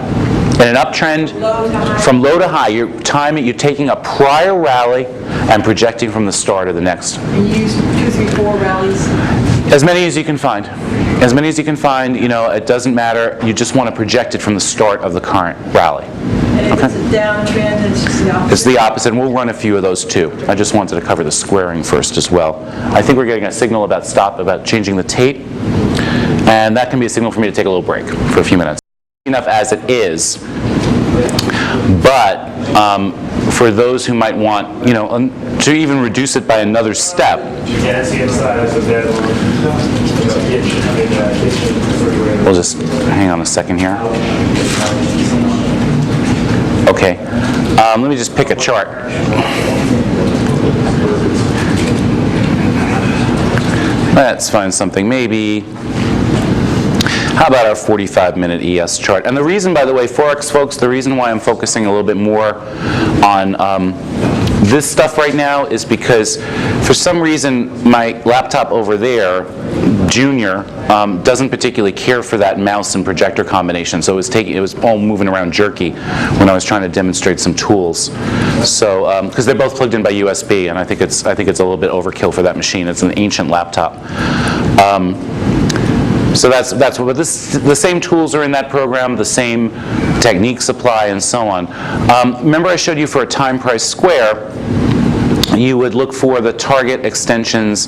In an uptrend, Low to high? from low to high, you're taking a prior rally and projecting from the start of the next. And you use 2, 3, 4 rallies? As many as you can find. As many as you can find, it doesn't matter. You just want to project it from the start of the current rally. And if it's a downtrend, it's just the opposite? It's the opposite, and we'll run a few of those too. I just wanted to cover the squaring first as well. I think we're getting a signal about changing the tape, and that can be a signal for me to take a little break for a few minutes. Enough as it is, but for those who might want, to even reduce it by another step. Yeah, see inside as a dead We'll just hang on a second here. Okay, let me just pick a chart. Let's find something, maybe, how about our 45-minute ES chart? And the reason, by the way, Forex folks, the reason why I'm focusing a little bit more on this stuff right now is because for some reason my laptop over there, Junior, doesn't particularly care for that mouse and projector combination, so it was all moving around jerky when I was trying to demonstrate some tools. So because they're both plugged in by USB, and I think it's a little bit overkill for that machine. It's an ancient laptop. So that's what the same tools are in that program, the same techniques apply, and so on. Remember I showed you for a time price square, you would look for the target extensions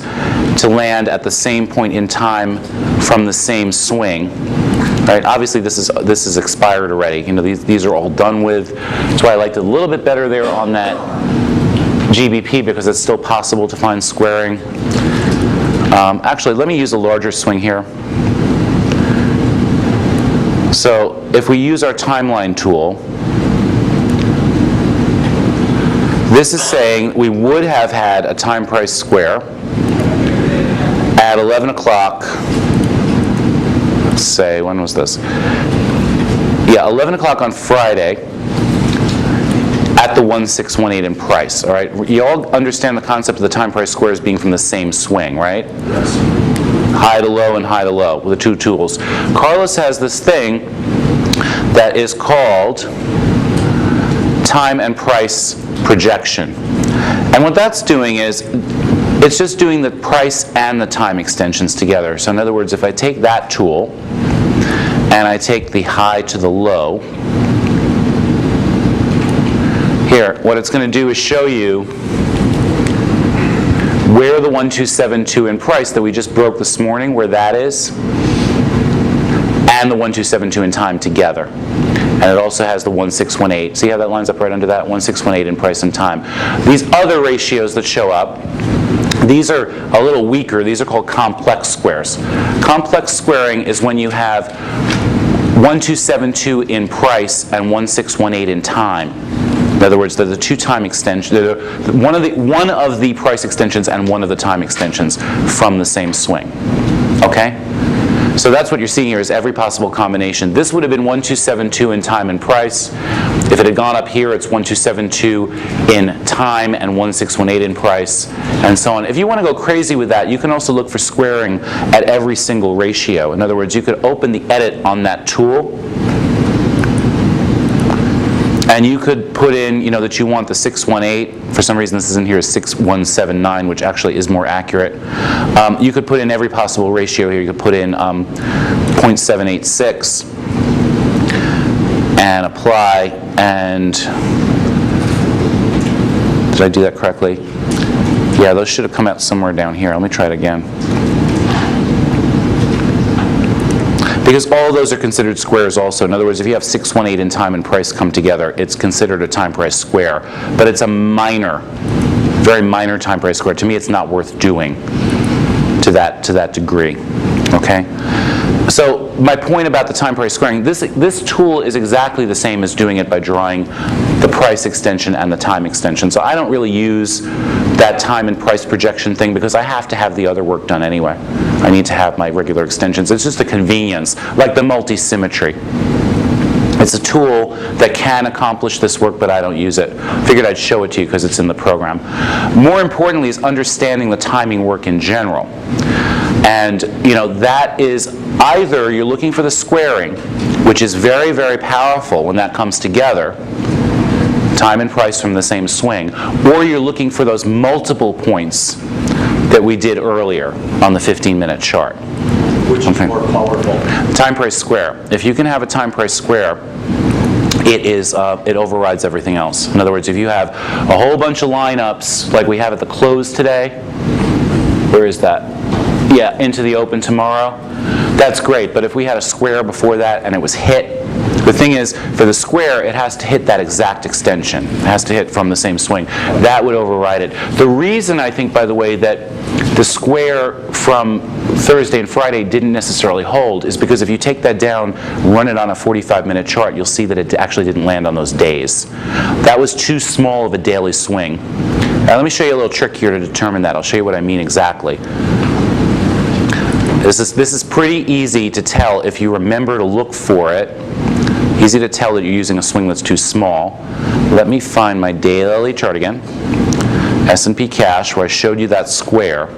to land at the same point in time from the same swing. Right? Obviously this is expired already. You know, these are all done with. That's why I liked it a little bit better there on that GBP, because it's still possible to find squaring. Actually, let me use a larger swing here. So if we use our timeline tool, this is saying we would have had a time price square at 11 o'clock. Let's say, when was this? Yeah, 11 o'clock on Friday at the 1618 in price. All right, you all understand the concept of the time price squares being from the same swing, right? Yes. High to low and high to low with the two tools. Carlos has this thing that is called time and price projection. And what that's doing is it's just doing the price and the time extensions together. So in other words, if I take that tool and I take the high to the low, here, what it's going to do is show you where the 1272 in price that we just broke this morning, where that is, and the 1272 in time together. And it also has the 1618. See how that lines up right under that? 1618 in price and time. These other ratios that show up, these are a little weaker. These are called complex squares. Complex squaring is when you have 1272 in price and 1618 in time. In other words, they're the two time extensions. One of the price extensions and one of the time extensions from the same swing. Okay? So that's what you're seeing here is every possible combination. This would have been 1272 in time and price. If it had gone up here, it's 1272 in time and 1618 in price, and so on. If you want to go crazy with that, you can also look for squaring at every single ratio. In other words, you could open the edit on that tool, and you could put in, you know, that you want the 618. For some reason, this isn't here, is 6179, which actually is more accurate. You could put in every possible ratio here. You could put in 0.786 and apply. And did I do that correctly? Yeah, those should have come out somewhere down here. Let me try it again. Because all of those are considered squares also. In other words, if you have 618 in time and price come together, it's considered a time price square. But it's a minor, very minor time price square. To me, it's not worth doing to that degree. Okay? So my point about the time price squaring, this tool is exactly the same as doing it by drawing the price extension and the time extension. So I don't really use that time and price projection thing because I have to have the other work done anyway. I need to have my regular extensions. It's just a convenience, like the multi-symmetry. It's a tool that can accomplish this work, but I don't use it. Figured I'd show it to you because it's in the program. More importantly is understanding the timing work in general. And you know, that is either you're looking for the squaring, which is very, very powerful when that comes together, time and price from the same swing, or you're looking for those multiple points that we did earlier on the 15-minute chart. Which is more powerful? Time price square. If you can have a time price square, it overrides everything else. In other words, if you have a whole bunch of lineups like we have at the close today, where is that? Yeah, into the open tomorrow. That's great, but if we had a square before that and it was hit, the thing is, for the square, it has to hit that exact extension. It has to hit from the same swing. That would override it. The reason I think, by the way, that the square from Thursday and Friday didn't necessarily hold is because if you take that down, run it on a 45-minute chart, you'll see that it actually didn't land on those days. That was too small of a daily swing. Now let me show you a little trick here to determine that. I'll show you what I mean exactly. This is pretty easy to tell if you remember to look for it. Easy to tell that you're using a swing that's too small. Let me find my daily chart again. S&P Cash, where I showed you that square.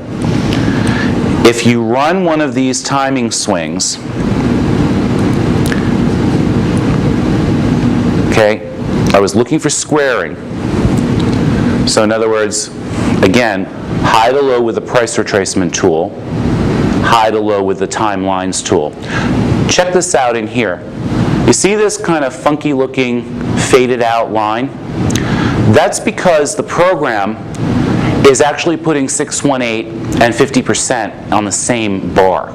If you run one of these timing swings, okay, I was looking for squaring. So in other words, again, high to low with the price retracement tool, high to low with the timelines tool. Check this out in here. You see this kind of funky looking faded out line? That's because the program is actually putting 618 and 50% on the same bar,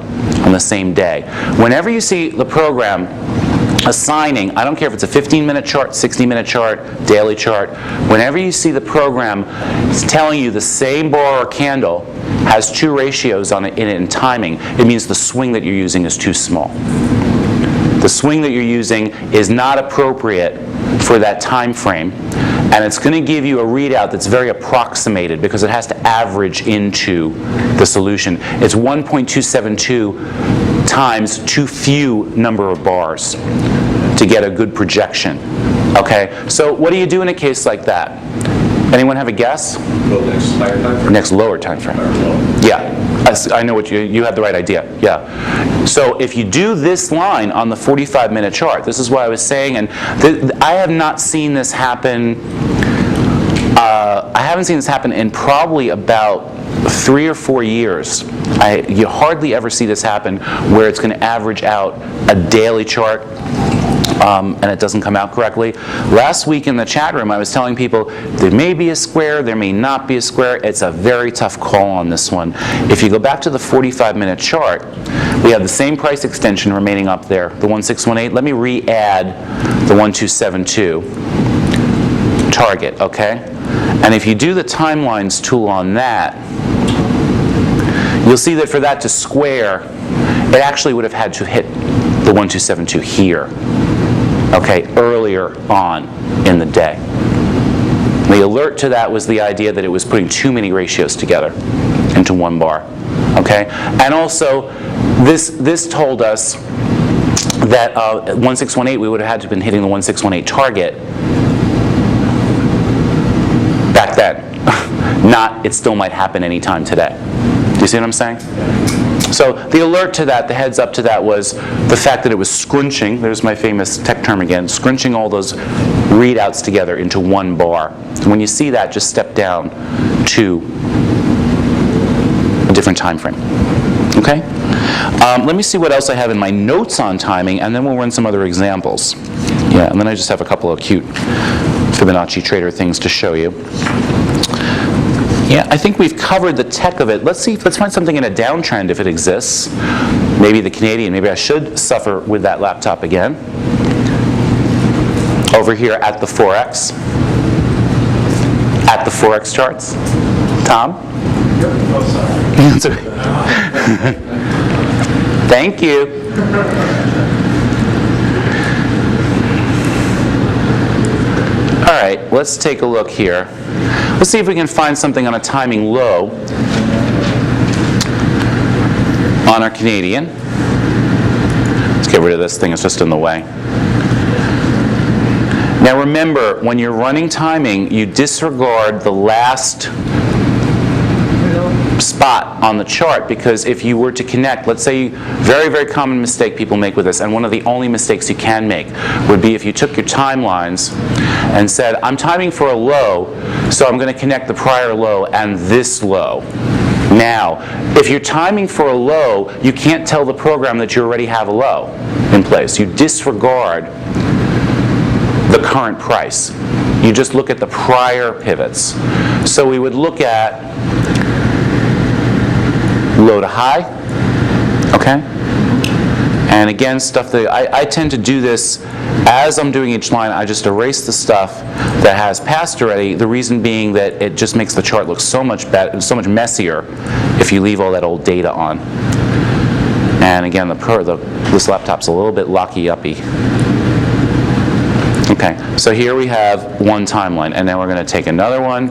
on the same day. Whenever you see the program assigning, I don't care if it's a 15-minute chart, 60-minute chart, daily chart, whenever you see the program telling you the same bar or candle has two ratios on it in timing, it means the swing that you're using is too small. The swing that you're using is not appropriate for that time frame, and it's going to give you a readout that's very approximated because it has to average into the solution. It's 1.272 times too few number of bars to get a good projection. Okay, so what do you do in a case like that? Anyone have a guess? Go next higher time frame. Next lower time frame. Yeah, I know what you have the right idea. Yeah. So if you do this line on the 45-minute chart, this is what I was saying, and I have not seen this happen. I haven't seen this happen in probably about 3 or 4 years. You hardly ever see this happen where it's going to average out a daily chart and it doesn't come out correctly. Last week in the chat room I was telling people there may be a square, there may not be a square. It's a very tough call on this one. If you go back to the 45-minute chart, we have the same price extension remaining up there, the 1618. Let me re-add the 1272 target, okay? And if you do the timelines tool on that, you'll see that for that to square, it actually would have had to hit the 1272 here, okay, earlier on in the day. The alert to that was the idea that it was putting too many ratios together into one bar, okay? And also, this told us that 1618, we would have had to have been hitting the 1618 target back then. Not, it still might happen anytime today. Do you see what I'm saying? So the alert to that, the heads up to that was the fact that it was scrunching, there's my famous tech term again, scrunching all those readouts together into one bar. And when you see that, just step down to a different time frame. Okay? Let me see what else I have in my notes on timing, and then we'll run some other examples. Yeah, and then I just have a couple of cute Fibonacci Trader things to show you. Yeah, I think we've covered the tech of it. Let's find something in a downtrend if it exists. Maybe the Canadian, maybe I should suffer with that laptop again. Over here at the Forex. At the Forex charts. Tom? Oh, sorry. Thank you. All right, let's take a look here. Let's see if we can find something on a timing low on our Canadian. Let's get rid of this thing, it's just in the way. Now remember, when you're running timing, you disregard the last spot on the chart, because if you were to connect, let's say, very, very common mistake people make with this, and one of the only mistakes you can make would be if you took your timelines and said, I'm timing for a low, so I'm going to connect the prior low and this low. Now, if you're timing for a low, you can't tell the program that you already have a low in place. You disregard the current price. You just look at the prior pivots. So we would look at low to high, okay? And again, stuff that I tend to do this as I'm doing each line. I just erase the stuff that has passed already. The reason being that it just makes the chart look so much better, so much messier if you leave all that old data on. And again, this laptop's a little bit locky-uppy. Okay, so here we have one timeline, and then we're going to take another one,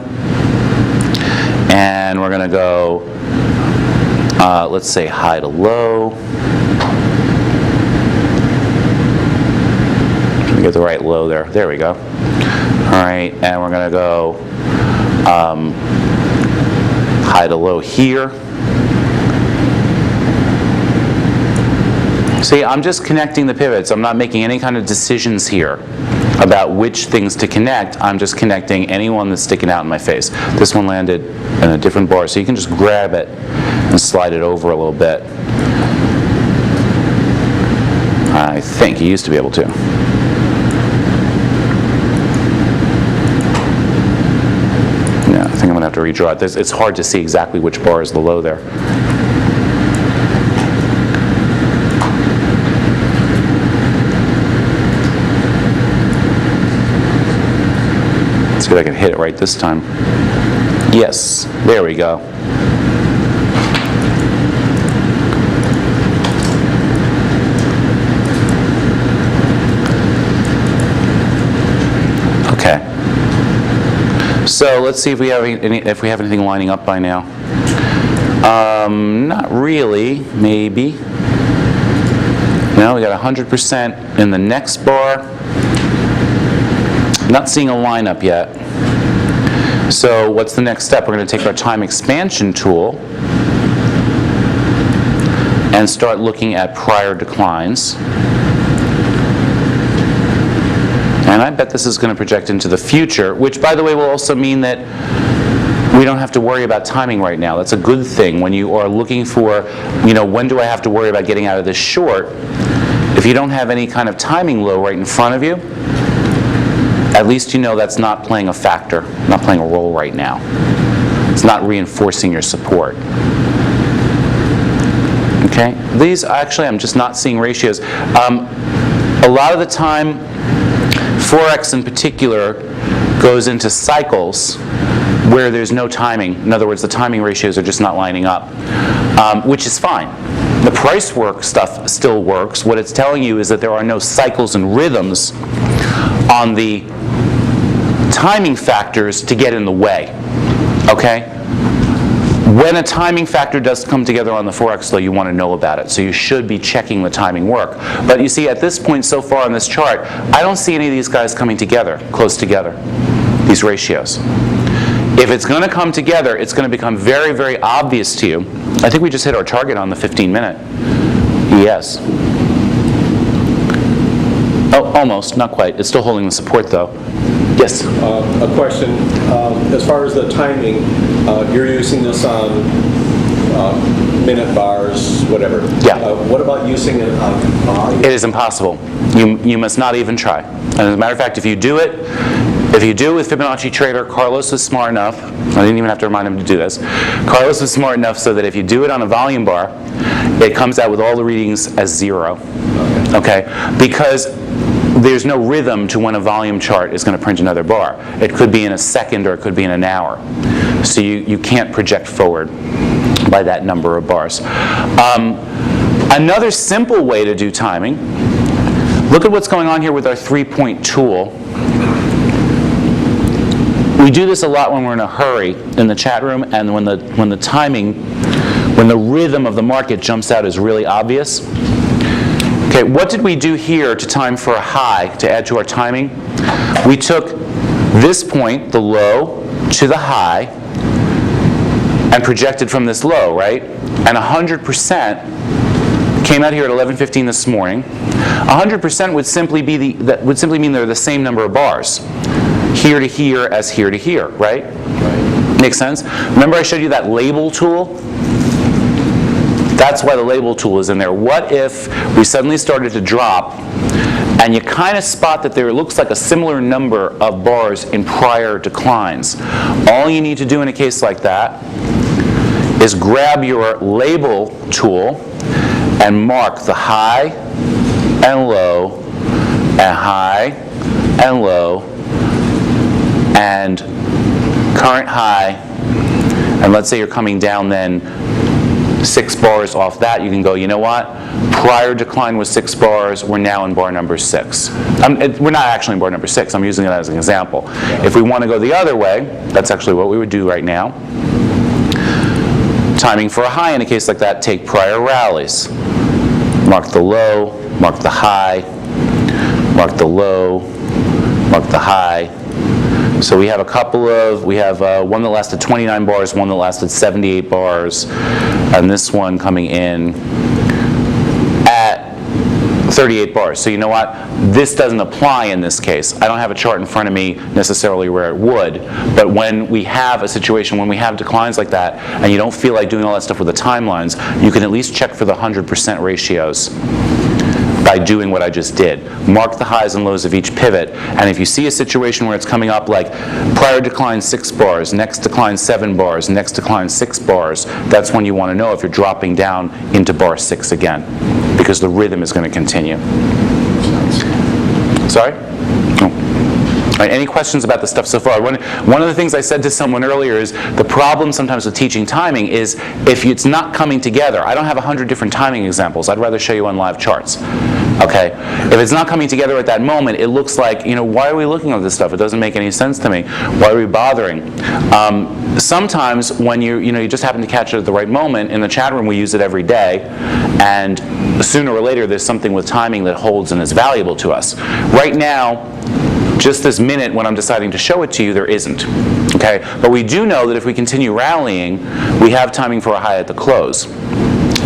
and we're going to go, let's say high to low. Let me get the right low there. There we go. All right, and we're going to go high to low here. See, I'm just connecting the pivots. I'm not making any kind of decisions here about which things to connect. I'm just connecting any one that's sticking out in my face. This one landed in a different bar, so you can just grab it and slide it over a little bit. I think you used to be able to. Yeah, I think I'm going to have to redraw it. It's hard to see exactly which bar is the low there. See if I can hit it right this time. Yes, there we go. Okay. So let's see if we have anything lining up by now. Not really, maybe. No, we got 100% in the next bar. Not seeing a lineup yet. So what's the next step? We're going to take our time expansion tool and start looking at prior declines. And I bet this is going to project into the future, which, by the way, will also mean that we don't have to worry about timing right now. That's a good thing when you are looking for, when do I have to worry about getting out of this short? If you don't have any kind of timing low right in front of you, at least you know that's not playing a factor, not playing a role right now. It's not reinforcing your support. Okay? These, actually, I'm just not seeing ratios. A lot of the time, Forex in particular goes into cycles where there's no timing. In other words, the timing ratios are just not lining up, which is fine. The price work stuff still works. What it's telling you is that there are no cycles and rhythms on the timing factors to get in the way, okay? When a timing factor does come together on the Forex, though, you want to know about it. So you should be checking the timing work. But you see, at this point so far on this chart, I don't see any of these guys coming together, close together, these ratios. If it's going to come together, it's going to become very, very obvious to you. I think we just hit our target on the 15-minute. Yes. Oh, almost, not quite. It's still holding the support, though. Yes? A question. As far as the timing, you're using this on minute bars, whatever. Yeah. What about using it on volume? It is impossible. You must not even try. And as a matter of fact, if you do it with Fibonacci Trader, Carlos was smart enough, I didn't even have to remind him to do this, Carlos was smart enough so that if you do it on a volume bar, it comes out with all the readings as 0. Okay? Because there's no rhythm to when a volume chart is going to print another bar. It could be in a second or it could be in an hour. So you can't project forward by that number of bars. Another simple way to do timing, look at what's going on here with our 3-point tool. We do this a lot when we're in a hurry in the chat room, and when the rhythm of the market jumps out is really obvious. Okay, what did we do here to time for a high, to add to our timing? We took this point, the low, to the high, and projected from this low, right? And 100% came out here at 11:15 this morning. 100% would simply mean they're the same number of bars, here to here as here to here, right? Makes sense? Remember I showed you that label tool? That's why the label tool is in there. What if we suddenly started to drop and you kind of spot that there looks like a similar number of bars in prior declines? All you need to do in a case like that is grab your label tool and mark the high and low and high and low and current high, and let's say you're coming down then 6 bars off that, you can go, you know what? Prior decline was 6 bars, we're now in bar number 6. We're not actually in bar number 6, I'm using it as an example. If we want to go the other way, that's actually what we would do right now. Timing for a high in a case like that, take prior rallies. Mark the low, mark the high, mark the low, mark the high. So we have a couple of, we have one that lasted 29 bars, one that lasted 78 bars, and this one coming in at 38 bars. So you know what? This doesn't apply in this case. I don't have a chart in front of me necessarily where it would, but when we have a situation, when we have declines like that, and you don't feel like doing all that stuff with the timelines, you can at least check for the 100% ratios by doing what I just did. Mark the highs and lows of each pivot, and if you see a situation where it's coming up like prior decline 6 bars, next decline 7 bars, next decline 6 bars, that's when you want to know if you're dropping down into bar 6 again, because the rhythm is going to continue. Sorry? All right, any questions about the stuff so far? One of the things I said to someone earlier is the problem sometimes with teaching timing is if it's not coming together. I don't have 100 different timing examples. I'd rather show you on live charts. Okay? If it's not coming together at that moment, it looks like, you know, why are we looking at this stuff? It doesn't make any sense to me. Why are we bothering? Sometimes when you just happen to catch it at the right moment, in the chat room we use it every day, and sooner or later there's something with timing that holds and is valuable to us. Right now, just this minute when I'm deciding to show it to you, there isn't. Okay? But we do know that if we continue rallying, we have timing for a high at the close.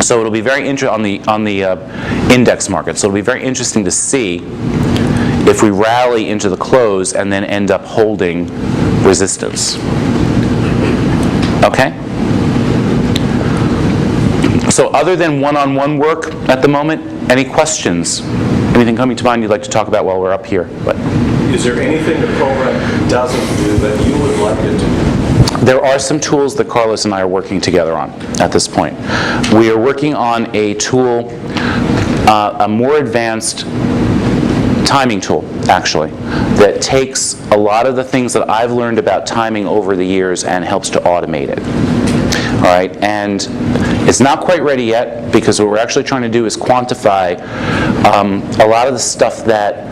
So it'll be very interesting on the index market. So it'll be very interesting to see if we rally into the close and then end up holding resistance. Okay? So other than one-on-one work at the moment, any questions? Anything coming to mind you'd like to talk about while we're up here? Is there anything the program doesn't do that you would like it to do? There are some tools that Carlos and I are working together on at this point. We are working on a tool, a more advanced timing tool, actually, that takes a lot of the things that I've learned about timing over the years and helps to automate it. All right, and it's not quite ready yet because what we're actually trying to do is quantify a lot of the stuff that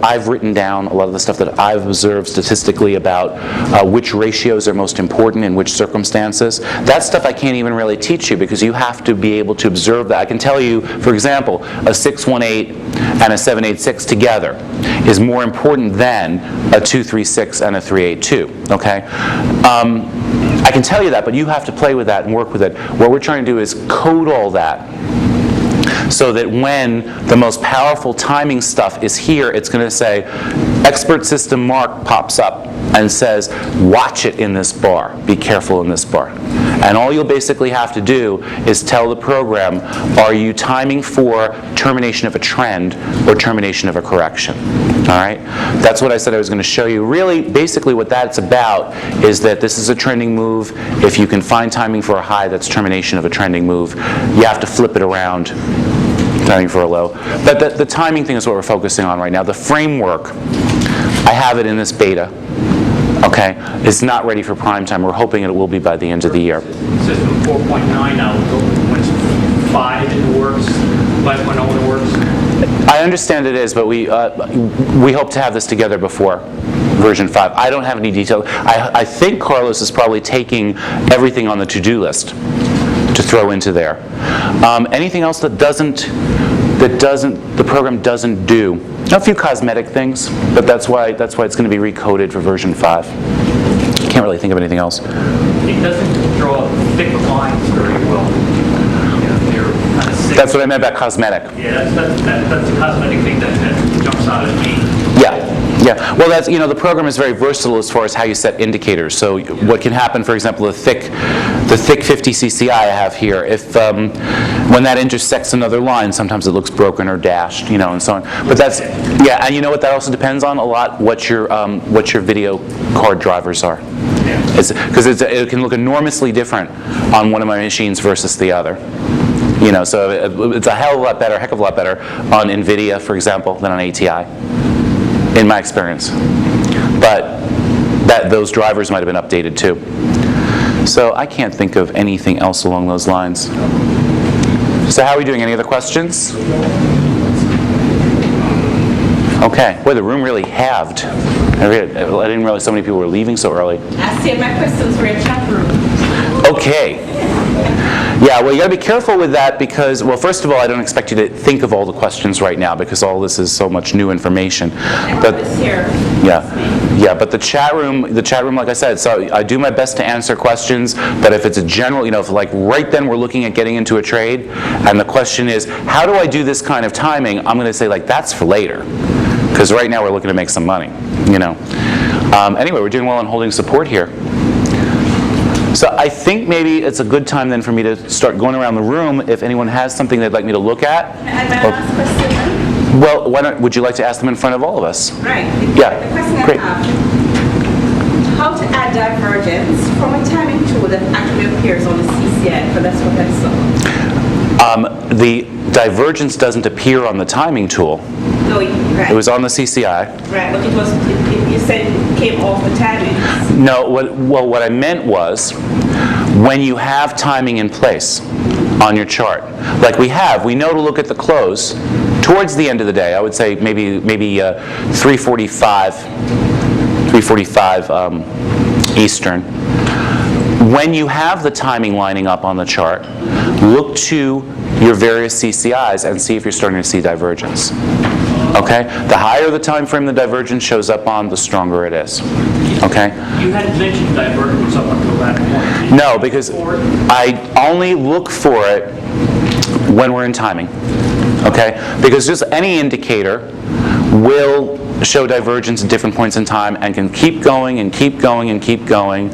I've written down, a lot of the stuff that I've observed statistically about which ratios are most important in which circumstances. That stuff I can't even really teach you because you have to be able to observe that. I can tell you, for example, a 618 and a 786 together is more important than a 236 and a 382, okay? I can tell you that, but you have to play with that and work with it. What we're trying to do is code all that so that when the most powerful timing stuff is here, it's going to say, expert system mark pops up and says, watch it in this bar, be careful in this bar. And all you'll basically have to do is tell the program, are you timing for termination of a trend or termination of a correction? All right? That's what I said I was going to show you. Really, basically what that's about is that this is a trending move. If you can find timing for a high that's termination of a trending move, you have to flip it around, timing for a low. But the timing thing is what we're focusing on right now. The framework, I have it in this beta. Okay, it's not ready for prime time. We're hoping it will be by the end of the year. System 4.9 now, when it's 5 in the works, 5.0 in the works. I understand it is, but we hope to have this together before version 5. I don't have any detail. I think Carlos is probably taking everything on the to-do list to throw into there. Anything else that the program doesn't do? A few cosmetic things, but that's why it's going to be recoded for version 5. Can't really think of anything else. It doesn't draw thick lines very well. You know, they're kind of thick. That's what I meant by cosmetic. Yeah, that's a cosmetic thing that jumps out at me. Yeah. Well, that's, the program is very versatile as far as how you set indicators. So what can happen, for example, the thick 50 CCI I have here, if when that intersects another line, sometimes it looks broken or dashed, and so on. But that's, and you know what that also depends on a lot, what your video card drivers are. Because it can look enormously different on one of my machines versus the other. So it's a heck of a lot better on NVIDIA, for example, than on ATI. In my experience, but those drivers might have been updated too. So I can't think of anything else along those lines. So how are we doing? Any other questions? Okay. Boy, the room really halved. I didn't realize so many people were leaving so early. I see my questions for your chat room. Okay. Yeah, well, you got to be careful with that because, well, first of all, I don't expect you to think of all the questions right now because all this is so much new information. But yeah, but the chat room, like I said, so I do my best to answer questions. But if it's a general, if like right then we're looking at getting into a trade, and the question is, how do I do this kind of timing? I'm going to say like that's for later, because right now we're looking to make some money. Anyway, we're doing well on holding support here. So I think maybe it's a good time then for me to start going around the room if anyone has something they'd like me to look at. And my last question then? Well, would you like to ask them in front of all of us? Right. Yeah. The question Great. I have, how to add divergence from a timing tool that actually appears on the CCI, but that's what I saw. The divergence doesn't appear on the timing tool. No, right. It was on the CCI. Right, but you said it came off the timing. No, what I meant was when you have timing in place on your chart, like we know to look at the close towards the end of the day. I would say maybe 3:45 Eastern. When you have the timing lining up on the chart, look to your various CCIs and see if you're starting to see divergence. Okay? The higher the time frame the divergence shows up on, the stronger it is. Okay? You hadn't mentioned divergence up until that point. No, because I only look for it when we're in timing. Okay? Because just any indicator will show divergence at different points in time and can keep going and keep going and keep going,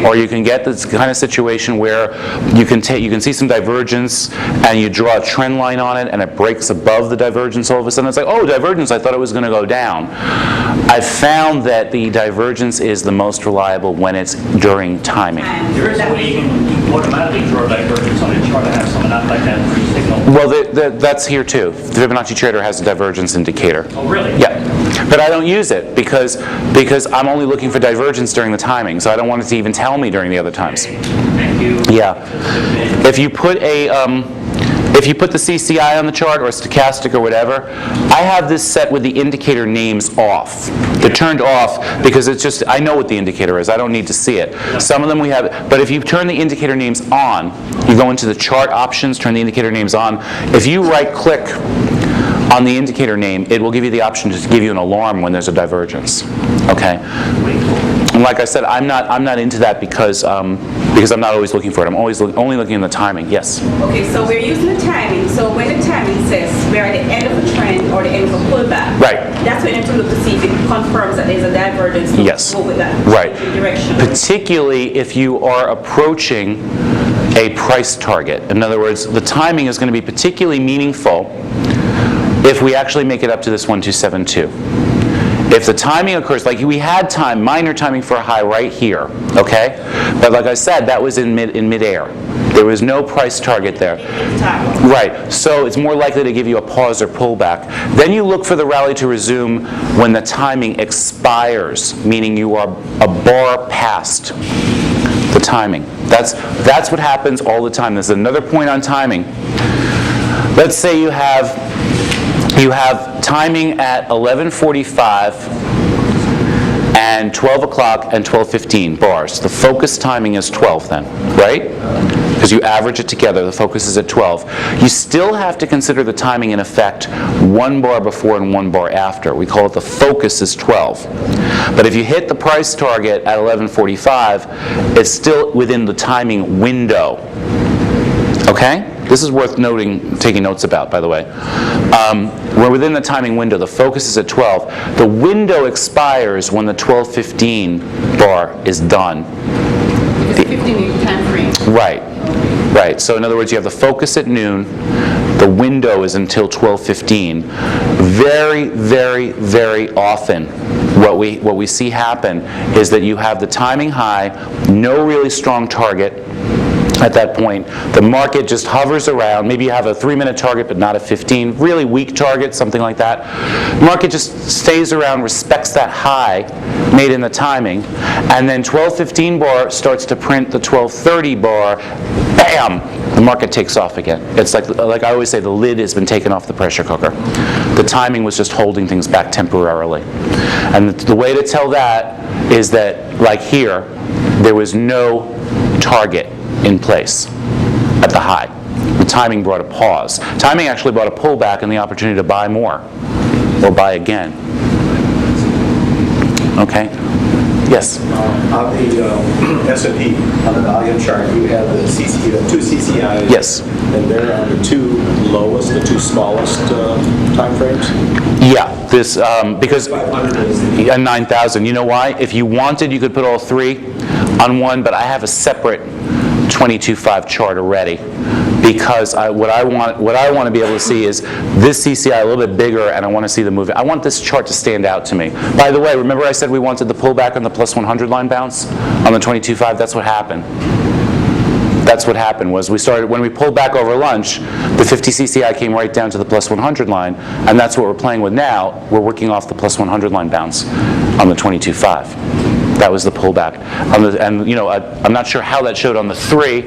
or you can get this kind of situation where you can see some divergence and you draw a trend line on it and it breaks above the divergence. All of a sudden it's like, oh, divergence, I thought it was going to go down. I've found that the divergence is the most reliable when it's during timing. There is a way you can automatically draw divergence on a chart and have someone not like that pre-signal. Well, that's here too. The Fibonacci Trader has a divergence indicator. Oh, really? Yeah. But I don't use it because I'm only looking for divergence during the timing, so I don't want it to even tell me during the other times. Thank you. Yeah. If you put the CCI on the chart or stochastic or whatever, I have this set with the indicator names off. They're turned off because it's just, I know what the indicator is. I don't need to see it. Some of them we have, but if you turn the indicator names on, you go into the chart options, turn the indicator names on. If you right-click on the indicator name, it will give you the option to give you an alarm when there's a divergence. Okay? And like I said, I'm not into that because I'm not always looking for it. I'm always only looking in the timing. Yes? Okay, so we're using the timing. So when the timing says we're at the end of a trend or the end of a pullback, Right. That's when you have to look to see if it confirms that there's a divergence. So Yes. go with that Right. direction. Particularly if you are approaching a price target. In other words, the timing is going to be particularly meaningful if we actually make it up to this 1272. If the timing occurs, like we had minor timing for a high right here, okay? But like I said, that was in midair. There was no price target there. Right, so it's more likely to give you a pause or pullback. Then you look for the rally to resume when the timing expires, meaning you are a bar past the timing. That's what happens all the time. There's another point on timing. Let's say you have timing at 11:45 and 12 o'clock and 12:15 bars. The focus timing is 12 then, right? Because you average it together, the focus is at 12. You still have to consider the timing in effect one bar before and one bar after. We call it the focus is 12. But if you hit the price target at 11:45, it's still within the timing window. Okay? This is worth taking notes about, by the way. We're within the timing window. The focus is at 12. The window expires when the 12:15 bar is done. It's a 15-minute time frame. Right. Right. So in other words, you have the focus at noon. The window is until 12:15. Very, very, very often, what we see happen is that you have the timing high, no really strong target, at that point. The market just hovers around. Maybe you have a 3-minute target, but not a 15. Really weak target, something like that. Market just stays around, respects that high made in the timing, and then 12:15 bar starts to print the 12:30 bar. Bam! The market takes off again. It's like I always say, the lid has been taken off the pressure cooker. The timing was just holding things back temporarily. And the way to tell that is that, like here, there was no target in place at the high. The timing brought a pause. Timing actually brought a pullback and the opportunity to buy more or buy again. Okay? Yes? On the S&P, on the volume chart, you have the two CCIs. Yes. And they're on the two lowest, the two smallest time frames? Yeah, this, because, 500 is the... and 9,000. You know why? If you wanted, you could put all three on one, but I have a separate 22.5 chart already, because what I want to be able to see is this CCI a little bit bigger, and I want to see the movement. I want this chart to stand out to me. By the way, remember I said we wanted the pullback on the plus 100 line bounce on the 22.5? That's what happened. That's what happened was when we pulled back over lunch, the 50 CCI came right down to the plus 100 line, and that's what we're playing with now. We're working off the plus 100 line bounce on the 22.5. That was the pullback. And you know, I'm not sure how that showed on the 3.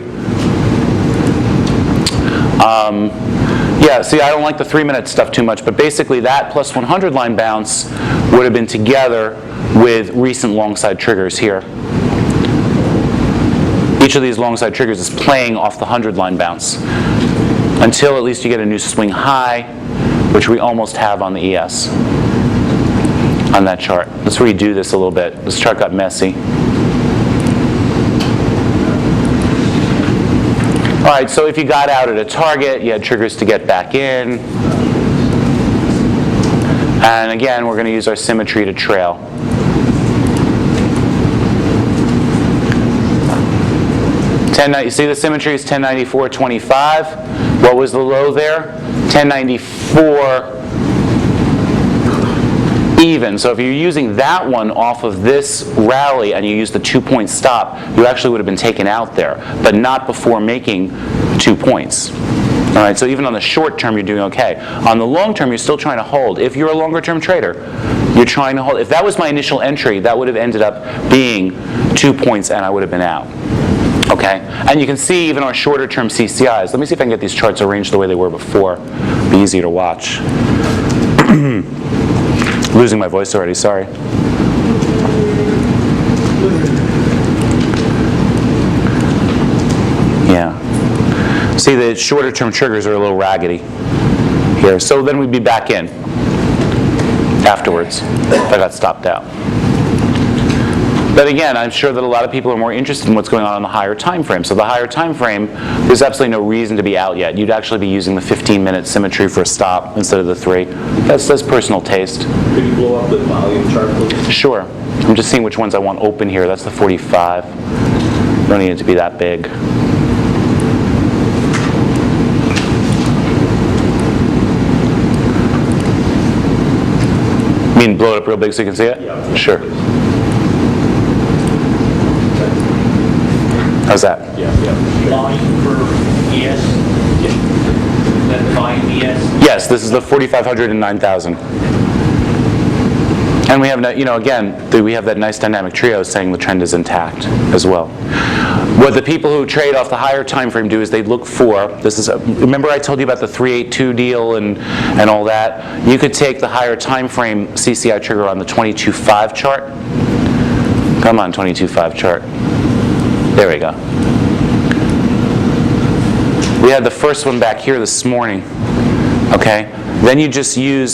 Yeah, see, I don't like the 3-minute stuff too much, but basically that plus 100 line bounce would have been together with recent long side triggers here. Each of these long side triggers is playing off the 100 line bounce until at least you get a new swing high, which we almost have on the ES on that chart. Let's redo this a little bit. This chart got messy. All right, so if you got out at a target, you had triggers to get back in. And again, we're going to use our symmetry to trail. You see the symmetry is 1094.25. What was the low there? 1094 even. So if you're using that one off of this rally and you use the 2-point stop, you actually would have been taken out there, but not before making 2 points. All right, so even on the short term, you're doing okay. On the long term, you're still trying to hold. If you're a longer term trader, you're trying to hold. If that was my initial entry, that would have ended up being 2 points and I would have been out. Okay, and you can see even our shorter term CCIs. Let me see if I can get these charts arranged the way they were before. Be easier to watch. Losing my voice already, sorry. Yeah. See, the shorter term triggers are a little raggedy here. So then we'd be back in afterwards if I got stopped out. But again, I'm sure that a lot of people are more interested in what's going on the higher time frame. So the higher time frame, there's absolutely no reason to be out yet. You'd actually be using the 15-minute symmetry for a stop instead of the 3. That's personal taste. Could you blow up the volume chart, please? Sure. I'm just seeing which ones I want open here. That's the 45. Don't need it to be that big. You mean blow it up real big so you can see it? Yeah. Sure. How's that? Yeah. Volume for ES? That volume ES? Yes, this is the 4,500 and 9,000. And we have, you know, again, we have that nice dynamic trio saying the trend is intact as well. What the people who trade off the higher time frame do is they look for, remember I told you about the 382 deal and all that? You could take the higher time frame CCI trigger on the 22.5 chart. Come on, 22.5 chart. There we go. We had the first one back here this morning, okay? Then you just you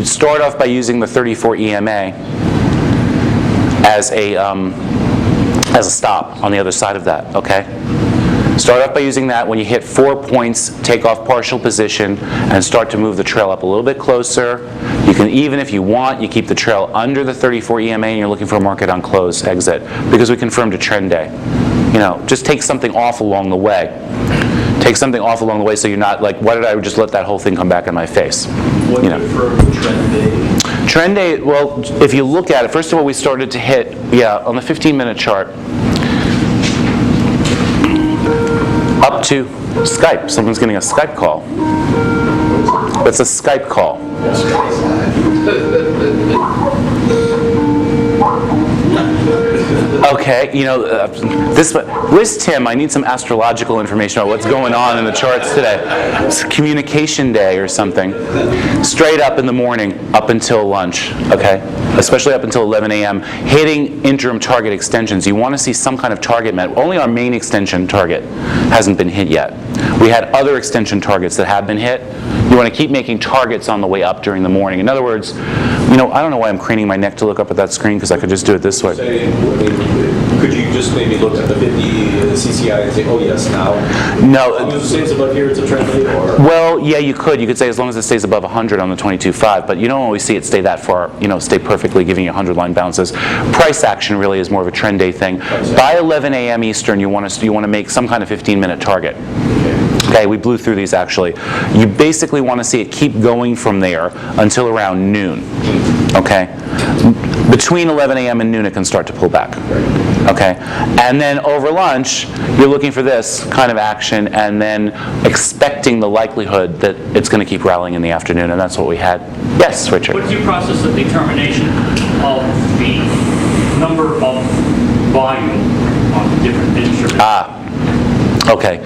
start off by using the 34 EMA as a stop on the other side of that, okay? Start off by using that. When you hit 4 points, take off partial position and start to move the trail up a little bit closer. You can, even if you want, you keep the trail under the 34 EMA and you're looking for a market on close exit because we confirmed a trend day. You know, just take something off along the way. Take something off along the way so you're not like, why did I just let that whole thing come back in my face? What You know. for trend day? Trend day, well, if you look at it, first of all, we started to hit, on the 15-minute chart. Up to Skype. Someone's getting a Skype call. It's a Skype call. Okay, where's Tim? I need some astrological information about what's going on in the charts today. It's communication day or something. Straight up in the morning, up until lunch, okay? Especially up until 11 a.m. Hitting interim target extensions. You want to see some kind of target met. Only our main extension target hasn't been hit yet. We had other extension targets that have been hit. You want to keep making targets on the way up during the morning. In other words, I don't know why I'm craning my neck to look up at that screen because I could just do it this way. Could you just maybe look at the 50 CCI and say, oh yes, now? No. As long as it stays above here, it's a trend day, or? Well, yeah, you could. You could say as long as it stays above 100 on the 22.5, but you don't always see it stay that far, stay perfectly giving you 100-line bounces. Price action really is more of a trend day thing. By 11 a.m. Eastern, you want to make some kind of 15-minute target. Okay, we blew through these actually. You basically want to see it keep going from there until around noon. Okay? Between 11 a.m. and noon, it can start to pull back. Okay? And then over lunch, you're looking for this kind of action and then expecting the likelihood that it's going to keep rallying in the afternoon, and that's what we had. Yes, Richard? What's your process of determination of the number of volume on different instruments? Okay,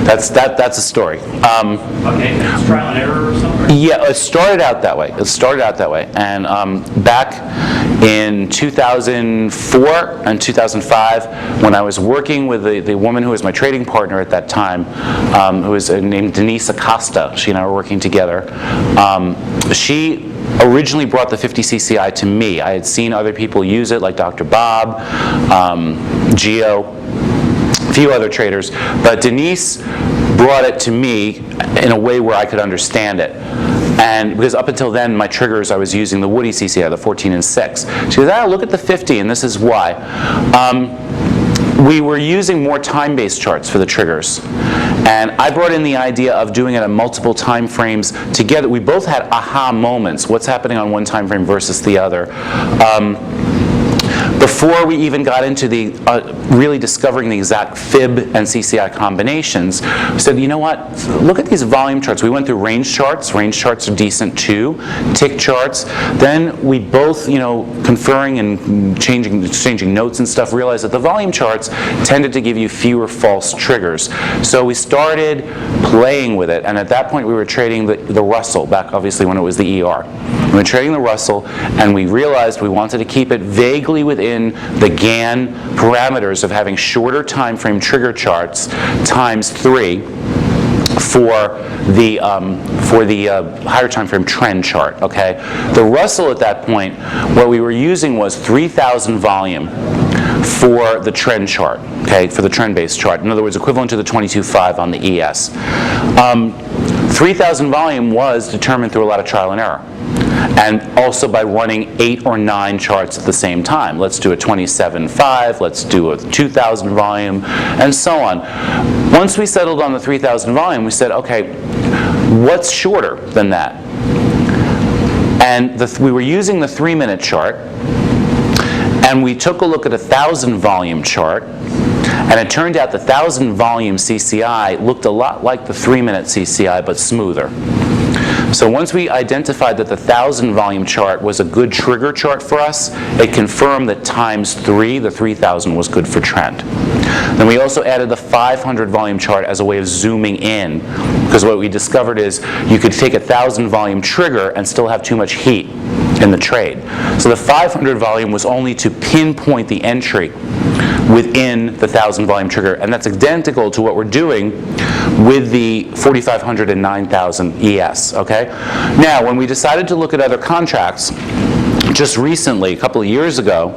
that's a story. Okay, it's trial and error or something? Yeah, it started out that way. And back in 2004 and 2005, when I was working with the woman who was my trading partner at that time, who was named Denise Acosta, she and I were working together. She originally brought the 50 CCI to me. I had seen other people use it, like Dr. Bob, Gio, a few other traders, but Denise brought it to me in a way where I could understand it. And because up until then, my triggers, I was using the Woody CCI, the 14 and 6. She goes, look at the 50, and this is why. We were using more time-based charts for the triggers. And I brought in the idea of doing it on multiple time frames together. We both had aha moments. What's happening on one time frame versus the other. Before we even got into the really discovering the exact fib and CCI combinations, we said, you know what, look at these volume charts. We went through range charts. Range charts are decent too. Tick charts. Then we both, conferring and exchanging notes and stuff, realized that the volume charts tended to give you fewer false triggers. So we started playing with it, and at that point we were trading the Russell, back obviously when it was the ER. We were trading the Russell, and we realized we wanted to keep it vaguely within the GAN parameters of having shorter time frame trigger charts times 3 for the higher time frame trend chart. Okay, the Russell at that point, what we were using was 3,000 volume for the trend chart. Okay, for the trend-based chart. In other words, equivalent to the 22.5 on the ES. 3,000 volume was determined through a lot of trial and error. And also by running 8 or 9 charts at the same time. Let's do a 27.5, let's do a 2,000 volume, and so on. Once we settled on the 3,000 volume, we said, okay, what's shorter than that? And we were using the 3-minute chart, and we took a look at a 1,000 volume chart, and it turned out the 1,000 volume CCI looked a lot like the 3-minute CCI, but smoother. So once we identified that the 1,000 volume chart was a good trigger chart for us, it confirmed that times 3, the 3,000, was good for trend. Then we also added the 500 volume chart as a way of zooming in, because what we discovered is you could take a 1,000 volume trigger and still have too much heat in the trade. So the 500 volume was only to pinpoint the entry within the 1,000 volume trigger, and that's identical to what we're doing with the 4,500 and 9,000 ES, okay? Now, when we decided to look at other contracts, just recently, a couple of years ago,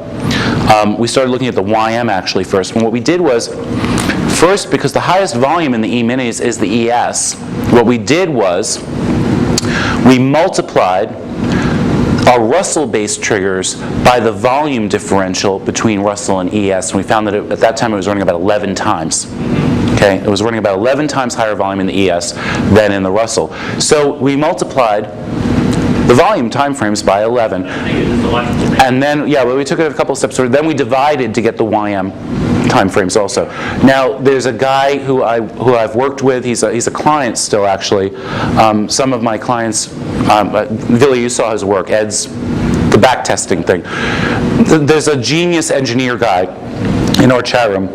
we started looking at the YM actually first. And what we did was, first, because the highest volume in the E-minis is the ES, what we did was we multiplied our Russell-based triggers by the volume differential between Russell and ES, and we found that at that time it was running about 11 times. Okay, it was running about 11 times higher volume in the ES than in the Russell. So we multiplied the volume time frames by 11. And then, yeah, well, we took it a couple steps further. Then we divided to get the YM. time frames also. Now, there's a guy who I've worked with. He's a client still, actually. Some of my clients, Billy, you saw his work. Ed's the back testing thing. There's a genius engineer guy in our chat room.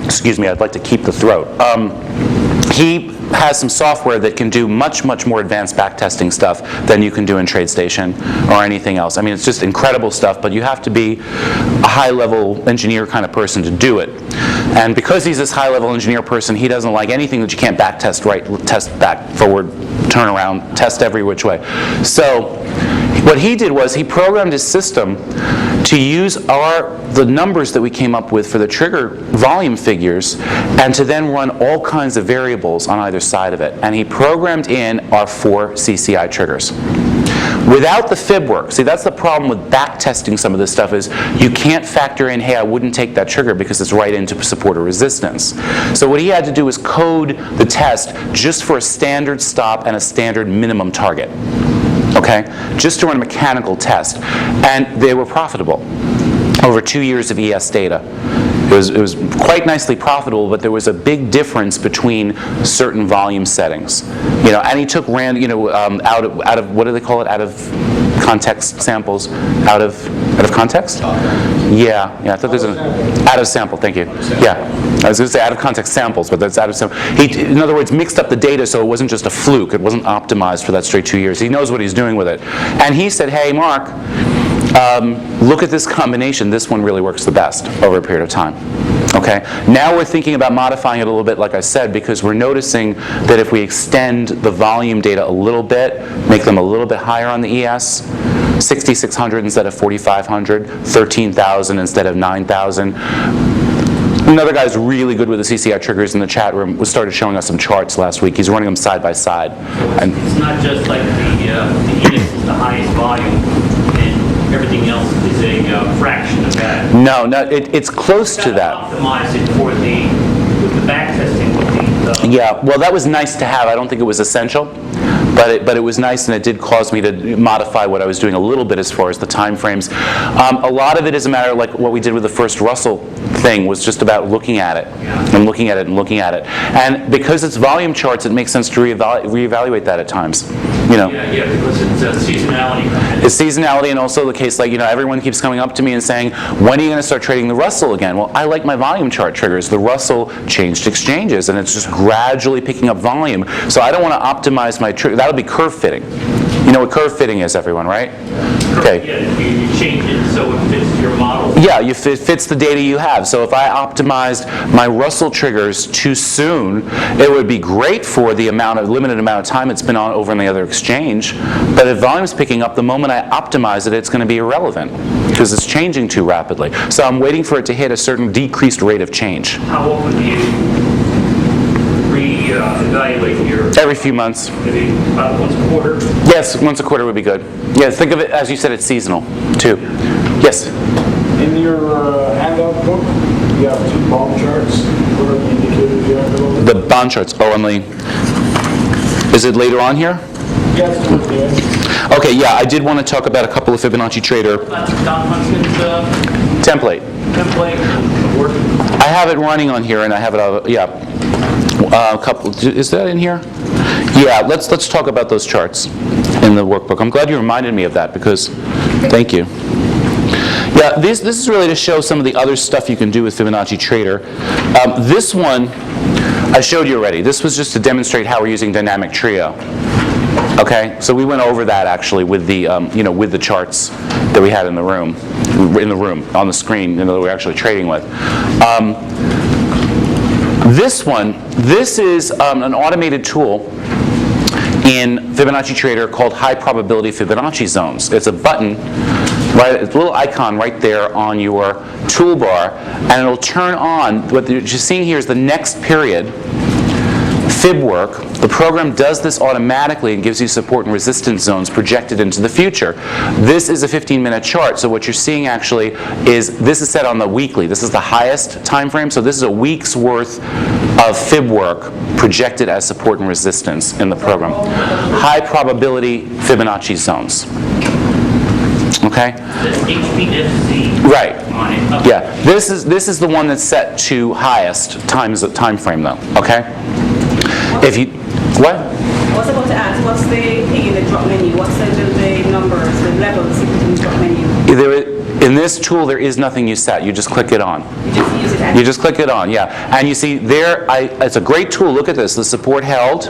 Excuse me, I'd like to keep the throat. He has some software that can do much, much more advanced backtesting stuff than you can do in TradeStation or anything else. I mean, it's just incredible stuff, but you have to be a high-level engineer kind of person to do it. And because he's this high-level engineer person, he doesn't like anything that you can't backtest right, test back, forward, turn around, test every which way. So what he did was he programmed his system to use the numbers that we came up with for the trigger volume figures and to then run all kinds of variables on either side of it. And he programmed in our 4 CCI triggers. Without the fib work, see, that's the problem with back testing some of this stuff is you can't factor in, hey, I wouldn't take that trigger because it's right into support or resistance. So what he had to do was code the test just for a standard stop and a standard minimum target. Okay, just to run a mechanical test, and they were profitable over 2 years of ES data. It was quite nicely profitable, but there was a big difference between certain volume settings. You know, and he took out of what do they call it? Out of context samples, out of context? Yeah. I thought there's an out of sample. Thank you. Yeah, I was going to say out of context samples, but that's out of sample. He, in other words, mixed up the data so it wasn't just a fluke. It wasn't optimized for that straight 2 years. He knows what he's doing with it, and he said, "Hey, Mark, look at this combination. This one really works the best over a period of time." Okay. Now we're thinking about modifying it a little bit, like I said, because we're noticing that if we extend the volume data a little bit, make them a little bit higher on the ES, 6,600 instead of 4,500, 13,000 instead of 9,000. Another guy's really good with the CCI triggers in the chat room started showing us some charts last week. He's running them side by side. And it's not just like the index is the highest volume and everything else is a fraction of that. No, it's close to that. Optimize it for with the back testing. Yeah, well, that was nice to have. I don't think it was essential. But it was nice, and it did cause me to modify what I was doing a little bit as far as the time frames. A lot of it is a matter of like what we did with the first Russell thing was just about looking at it and looking at it and looking at it. And because it's volume charts, it makes sense to reevaluate that at times. You know. Yeah, because it's seasonality. It's seasonality, and also the case like everyone keeps coming up to me and saying, when are you going to start trading the Russell again? Well, I like my volume chart triggers. The Russell changed exchanges, and it's just gradually picking up volume. So I don't want to optimize my trigger. That'll be curve fitting. You know what curve fitting is, everyone, right? Okay. Yeah, you change it so it fits your model. Yeah, it fits the data you have. So if I optimized my Russell triggers too soon, it would be great for the limited amount of time it's been on over in the other exchange. But if volume's picking up, the moment I optimize it, it's going to be irrelevant because it's changing too rapidly. So I'm waiting for it to hit a certain decreased rate of change. How often do you evaluate your... Every few months. Maybe about once a quarter? Yes, once a quarter would be good. Yeah, think of it, as you said, it's seasonal, too. Yes? In your handout book, you have 2 bond charts. What are the indicators you have below? The bond charts. Oh, Emily. Is it later on here? Yes, towards the end. Okay, yeah, I did want to talk about a couple of Fibonacci Trader That's Don Hunson's template. Work. I have it running on here, and I have it, yeah. A couple. Is that in here? Yeah. Let's talk about those charts in the workbook. I'm glad you reminded me of that because, thank you. Yeah. This is really to show some of the other stuff you can do with Fibonacci Trader. This one I showed you already. This was just to demonstrate how we're using dynamic trio. Okay. So we went over that actually with the with the charts that we had in the room on the screen that we're actually trading with. This is an automated tool in Fibonacci Trader called High Probability Fibonacci Zones. It's a button, right? It's a little icon right there on your toolbar, and it'll turn on. What you're seeing here is the next period fib work. The program does this automatically and gives you support and resistance zones projected into the future. This is a 15-minute chart, so what you're seeing actually is this is set on the weekly. This is the highest time frame, so this is a week's worth of fib work projected as support and resistance in the program. High probability Fibonacci zones. Okay? The HPFZ. Right. Line. Okay. Yeah. This is the one that's set to highest time frame though. Okay? If you what? I was about to ask, what's the thing in the drop menu? What's the numbers, the levels in the drop menu? In this tool, there is nothing you set. You just click it on. You just use it as You just click it on, yeah. And you see there, it's a great tool. Look at this. The support held.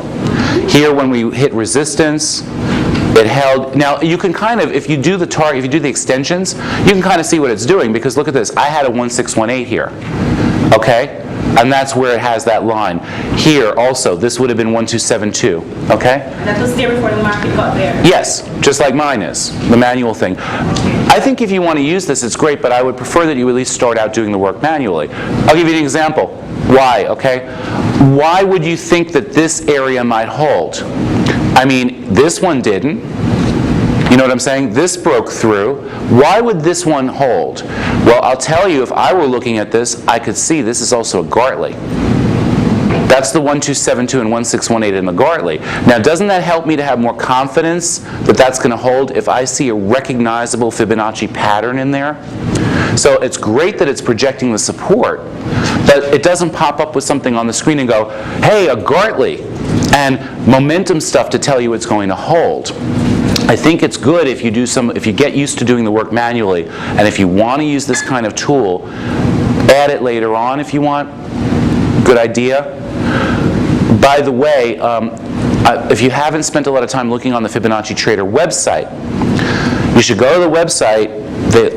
Here, when we hit resistance, it held. Now, you can kind of, if you do the target, if you do the extensions, you can kind of see what it's doing, because look at this. I had a 1618 here, okay? And that's where it has that line. Here, also, this would have been 1272, okay? And that was there before the market got there. Yes, just like mine is, the manual thing. I think if you want to use this, it's great, but I would prefer that you at least start out doing the work manually. I'll give you an example. Why, okay? Why would you think that this area might hold? I mean, this one didn't. You know what I'm saying? This broke through. Why would this one hold? Well, I'll tell you, if I were looking at this, I could see this is also a Gartley. That's the 1272 and 1618 in the Gartley. Now, doesn't that help me to have more confidence that that's going to hold if I see a recognizable Fibonacci pattern in there? So it's great that it's projecting the support, but it doesn't pop up with something on the screen and go, hey, a Gartley, and momentum stuff to tell you it's going to hold. I think it's good if you if you get used to doing the work manually, and if you want to use this kind of tool, add it later on if you want. Good idea. By the way, if you haven't spent a lot of time looking on the Fibonacci Trader website, you should go to the website.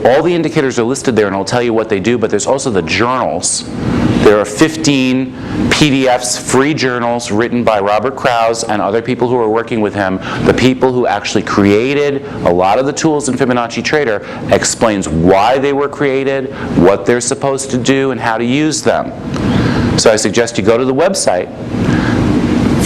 All the indicators are listed there, and it'll tell you what they do, but there's also the journals. There are 15 PDFs, free journals written by Robert Krause and other people who are working with him. The people who actually created a lot of the tools in Fibonacci Trader explains why they were created, what they're supposed to do, and how to use them. So I suggest you go to the website.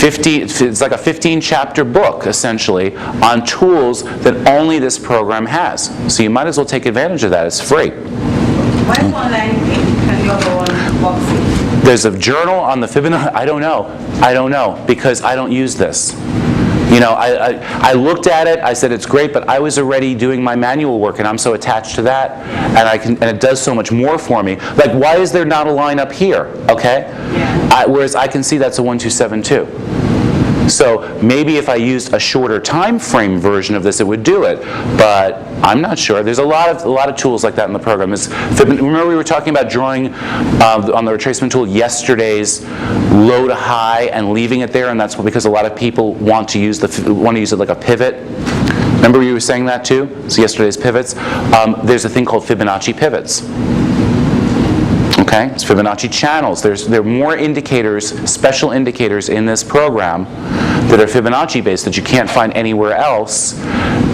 It's like a 15-chapter book, essentially, on tools that only this program has. So you might as well take advantage of that. It's free. Why is one line pink and the other one boxy? There's a journal on the Fibonacci. I don't know, because I don't use this. You know, I looked at it, I said it's great, but I was already doing my manual work, and I'm so attached to that, and it does so much more for me. Like, why is there not a line up here, okay? Yeah. Whereas I can see that's a 1272. So maybe if I used a shorter time frame version of this, it would do it, but I'm not sure. There's a lot of tools like that in the program. Remember we were talking about drawing on the retracement tool yesterday's low to high and leaving it there, and that's because a lot of people want to use it like a pivot. Remember you were saying that too? So yesterday's pivots. There's a thing called Fibonacci pivots. Okay, it's Fibonacci channels. There are more indicators, special indicators in this program that are Fibonacci based that you can't find anywhere else,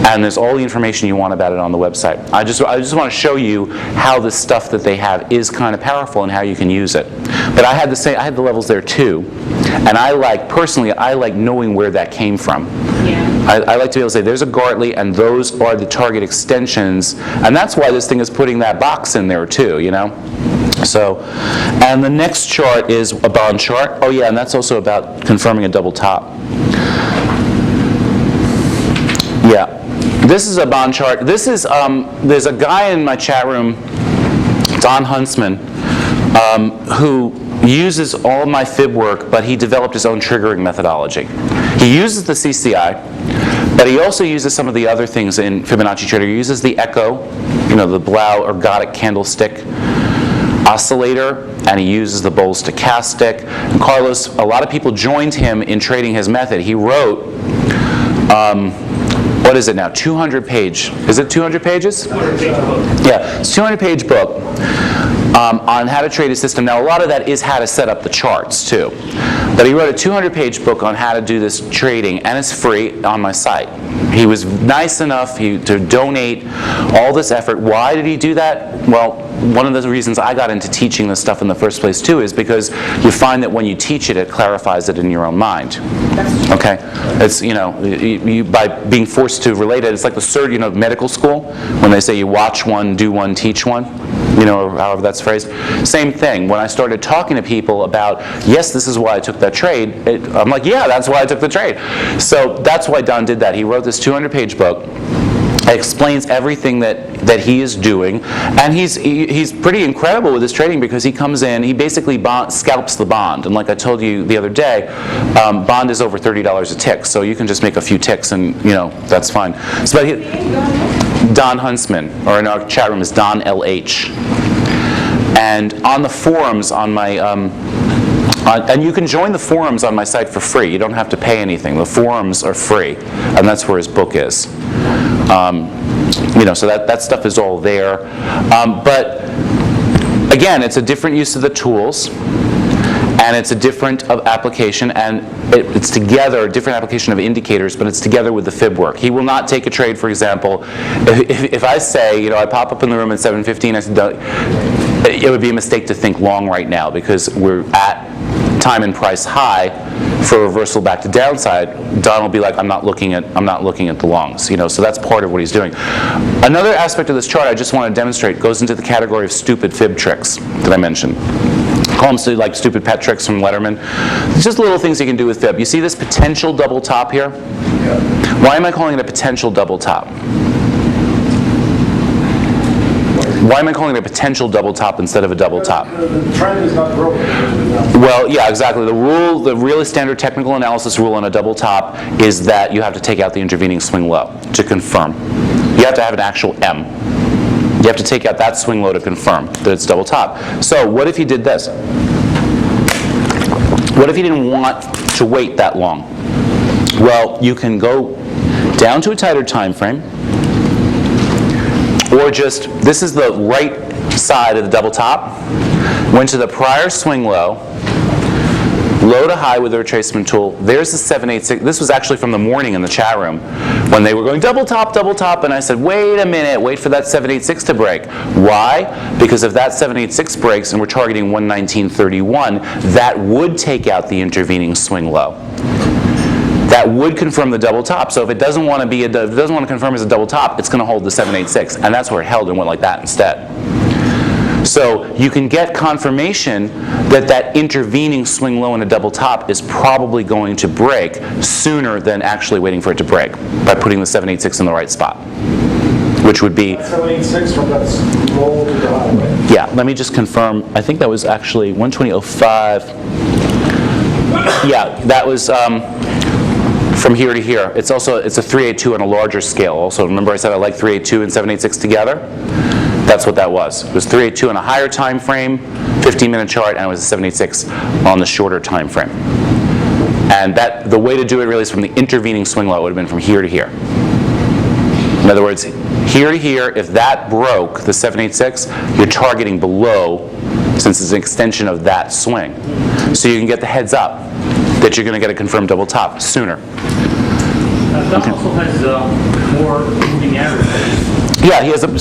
and there's all the information you want about it on the website. I just want to show you how the stuff that they have is kind of powerful and how you can use it. But I had the levels there too, and personally I like knowing where that came from. Yeah. I like to be able to say there's a Gartley and those are the target extensions, and that's why this thing is putting that box in there too, you know? So, and the next chart is a bond chart. Oh yeah, and that's also about confirming a double top. Yeah, this is a bond chart. This is, there's a guy in my chat room, Don Huntsman, who uses all my fib work, but he developed his own triggering methodology. He uses the CCI, but he also uses some of the other things in Fibonacci Trader. He uses the echo, you know, the Blau ergodic candlestick oscillator, and he uses the Bowles stochastic. And Carlos, a lot of people joined him in trading his method. He wrote, what is it now, 200 page, is it 200 pages? 200-page book. Yeah, it's a 200-page book on how to trade a system. Now, a lot of that is how to set up the charts, too. But he wrote a 200-page book on how to do this trading, and it's free on my site. He was nice enough to donate all this effort. Why did he do that? Well, one of the reasons I got into teaching this stuff in the first place, too, is because you find that when you teach it, it clarifies it in your own mind. Okay? It's, you know, you by being forced to relate it, it's like the third, you know, medical school, when they say you watch one, do one, teach one. You know, or however that's phrased. Same thing. When I started talking to people about, yes, this is why I took that trade, I'm like, yeah, that's why I took the trade. So that's why Don did that. He wrote this 200-page book. explains everything that he is doing, and he's pretty incredible with his trading because he comes in, he basically scalps the bond, and like I told you the other day, bond is over $30 a tick, so you can just make a few ticks and that's fine. So, Don Huntsman, or in our chat room is Don LH, and on the forums on my and you can join the forums on my site for free. You don't have to pay anything. The forums are free, and that's where his book is. So that stuff is all there. But again, it's a different use of the tools, and it's a different application, and it's together, a different application of indicators, but it's together with the fib work. He will not take a trade, for example, if I say, I pop up in the room at 7:15, I said, it would be a mistake to think long right now because we're at time and price high for reversal back to downside. Don will be like, I'm not looking at the longs, so that's part of what he's doing. Another aspect of this chart I just want to demonstrate goes into the category of stupid fib tricks that I mentioned. Call them like stupid pet tricks from Letterman. It's just little things you can do with fib. You see this potential double top here? Why am I calling it a potential double top? Why am I calling it a potential double top instead of a double top? The trend is not broken. Well, yeah, exactly. The really standard technical analysis rule on a double top is that you have to take out the intervening swing low to confirm. You have to have an actual M. You have to take out that swing low to confirm that it's double top. So what if you did this? What if you didn't want to wait that long? Well, you can go down to a tighter time frame, or just, this is the right side of the double top, went to the prior swing low, low to high with the retracement tool. There's the 786. This was actually from the morning in the chat room when they were going double top, and I said, wait a minute, wait for that 786 to break. Why? Because if that 786 breaks and we're targeting 119.31, that would take out the intervening swing low. That would confirm the double top. So if it doesn't want to confirm as a double top, it's going to hold the 786, and that's where it held and went like that instead. So you can get confirmation that that intervening swing low in a double top is probably going to break sooner than actually waiting for it to break by putting the 786 in the right spot, which would be 786 from that low to the high, right? Yeah, let me just confirm. I think that was actually 120.05. Yeah, that was from here to here. It's a 382 on a larger scale. Also, remember I said I like 382 and 786 together? That's what that was. It was 382 on a higher time frame, 15-minute chart, and it was a 786 on the shorter time frame. And the way to do it really is from the intervening swing low. It would have been from here to here. In other words, here to here, if that broke the 786, you're targeting below, since it's an extension of that swing. So you can get the heads up that you're going to get a confirmed double top sooner. That also has more moving averages. Yeah, he has three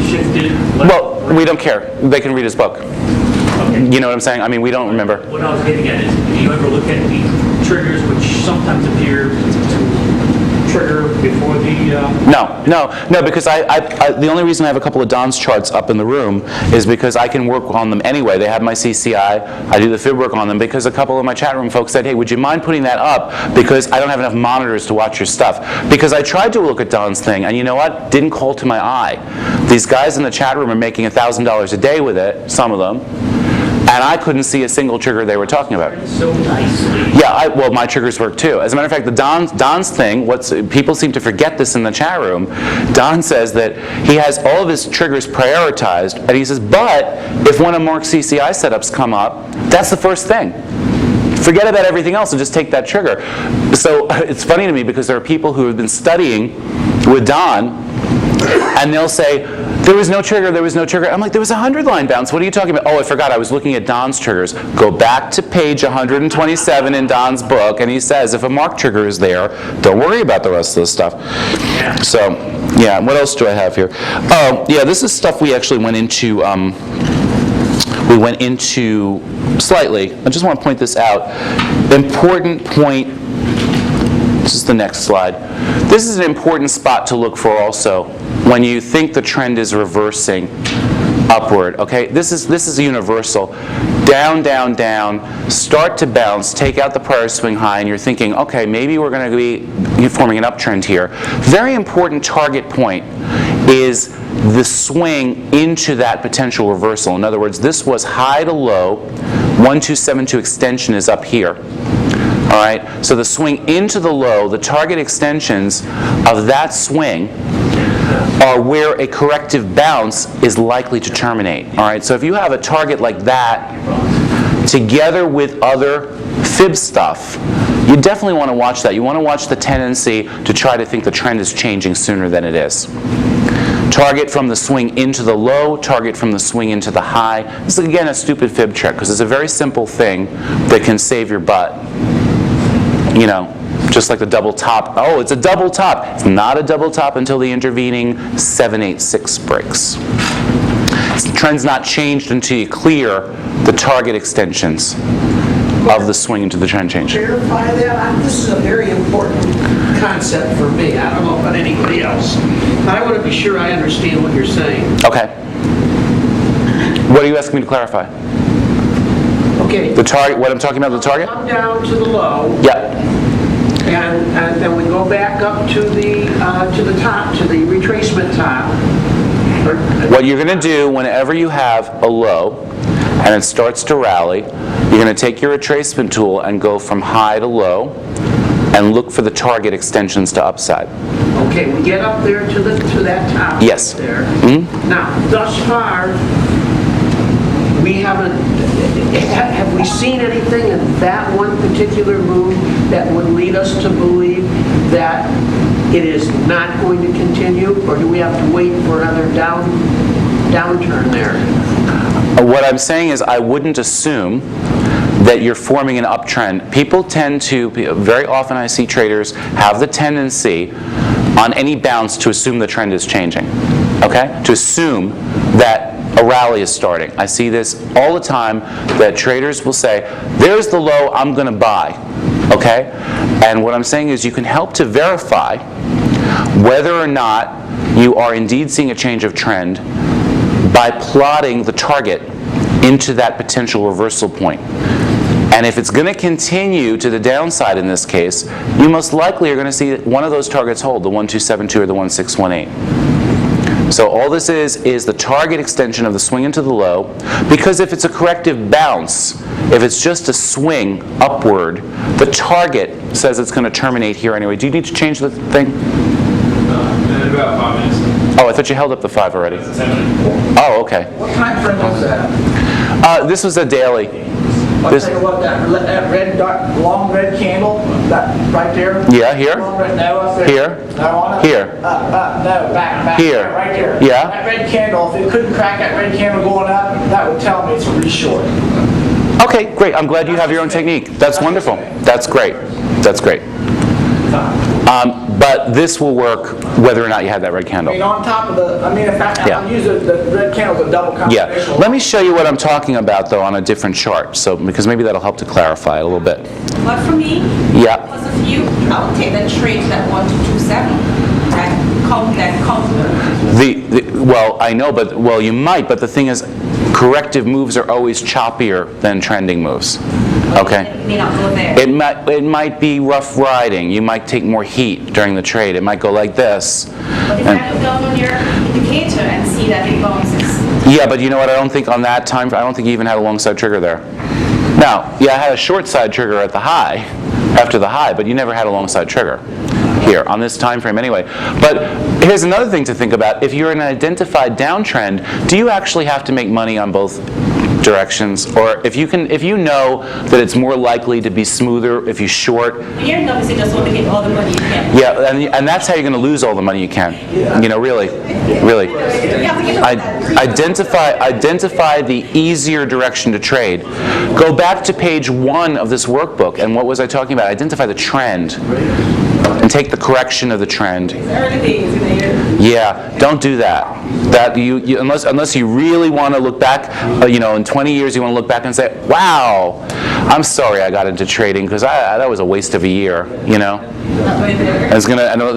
shifted. Well, we don't care. They can read his book. Okay. You know what I'm saying? I mean, we don't remember. What I was getting at is, do you ever look at the triggers which sometimes appear to trigger before the... No, because the only reason I have a couple of Don's charts up in the room is because I can work on them anyway. They have my CCI. I do the fib work on them because a couple of my chat room folks said, hey, would you mind putting that up because I don't have enough monitors to watch your stuff. Because I tried to look at Don's thing, and you know what? Didn't call to my eye. These guys in the chat room are making $1,000 a day with it, some of them. And I couldn't see a single trigger they were talking about. So nicely. Yeah, well, my triggers work too. As a matter of fact, the Don's thing, people seem to forget this in the chat room. Don says that he has all of his triggers prioritized, and he says, but if one of Mark's CCI setups come up, that's the first thing. Forget about everything else and just take that trigger. So it's funny to me because there are people who have been studying with Don, and they'll say, there was no trigger. I'm like, there was a 100-line bounce. What are you talking about? Oh, I forgot. I was looking at Don's triggers. Go back to page 127 in Don's book, and he says, if a Mark trigger is there, don't worry about the rest of the stuff. So, yeah, what else do I have here? Oh, yeah, this is stuff we actually went into slightly. I just want to point this out. Important point. This is the next slide. This is an important spot to look for also when you think the trend is reversing upward. Okay, this is universal. down, down, down, start to bounce, take out the prior swing high, and you're thinking, okay, maybe we're going to be forming an uptrend here. Very important target point is the swing into that potential reversal. In other words, this was high to low, 1272 extension is up here. All right, so the swing into the low, the target extensions of that swing are where a corrective bounce is likely to terminate. All right, so if you have a target like that, together with other fib stuff, you definitely want to watch that. You want to watch the tendency to try to think the trend is changing sooner than it is. Target from the swing into the low, target from the swing into the high. This is, again, a stupid fib trick because it's a very simple thing that can save your butt. You know, just like the double top. Oh, it's a double top. It's not a double top until the intervening 786 breaks. The trend's not changed until you clear the target extensions of the swing into the trend change. Verify that. This is a very important concept for me. I don't know about anybody else. But I want to be sure I understand what you're saying. Okay. What are you asking me to clarify? Okay. The target, what I'm talking about, the target? Come down to the low. Yeah. And then we go back up to the top, to the retracement top. What you're going to do whenever you have a low and it starts to rally, you're going to take your retracement tool and go from high to low and look for the target extensions to upside. Okay, we get up there to that top. Yes. There. Mm-hmm. Now, thus far, we haven't. Have we seen anything in that one particular move that would lead us to believe that it is not going to continue, or do we have to wait for another downturn there? What I'm saying is I wouldn't assume that you're forming an uptrend. People tend to, very often I see traders have the tendency on any bounce to assume the trend is changing, okay? To assume that a rally is starting. I see this all the time that traders will say, there's the low, I'm going to buy, okay? And what I'm saying is you can help to verify whether or not you are indeed seeing a change of trend by plotting the target into that potential reversal point. And if it's going to continue to the downside in this case, you most likely are going to see one of those targets hold, the 1272 or the 1618. So all this is the target extension of the swing into the low, because if it's a corrective bounce, if it's just a swing upward, the target says it's going to terminate here anyway. Do you need to change the thing? In about 5 minutes. Oh, I thought you held up the 5 already. It's 10 Oh, okay. What time frame was that? This was a daily. I'll tell you what, that red, dark, long red candle, that right there. Yeah, here. Long red, no, up there. Here. No, on up. Here. No, back. Here. Right there. Yeah. That red candle, if it couldn't crack that red candle going up, that would tell me it's really short. Okay, great. I'm glad you have your own technique. That's wonderful. That's great. That's great. But this will work whether or not you have that red I candle. mean, on top of the, I mean, if Yeah. I use the red candle as a double Yeah. combination. Let me show you what I'm talking about, though, on a different chart, so because maybe that'll help to clarify it a little bit. But for me, Yeah. because of you, I would take that trade to that 1227. That count. Well, I know, but well, you might. But the thing is, corrective moves are always choppier than trending moves. Okay. It may not go there. It might be rough riding. You might take more heat during the trade. It might go like this. But if I look down on your indicator and see that it bounces. Yeah, but you know what? I don't think on that time. I don't think you even had a long side trigger there. Now, yeah, I had a short side trigger at the high, after the high, but you never had a long side trigger here on this time frame anyway. But here's another thing to think about. If you're in an identified downtrend, do you actually have to make money on both directions? Or if you know that it's more likely to be smoother if you short? You're obviously just want to get all the money you can. Yeah, and that's how you're going to lose all the money you can. You know, really. Identify the easier direction to trade. Go back to page 1 of this workbook, and what was I talking about? Identify the trend and take the correction of the trend. Early days in the year. Yeah, don't do that. That unless you really want to look back, in 20 years you want to look back and say, wow, I'm sorry I got into trading because that was a waste of a year, And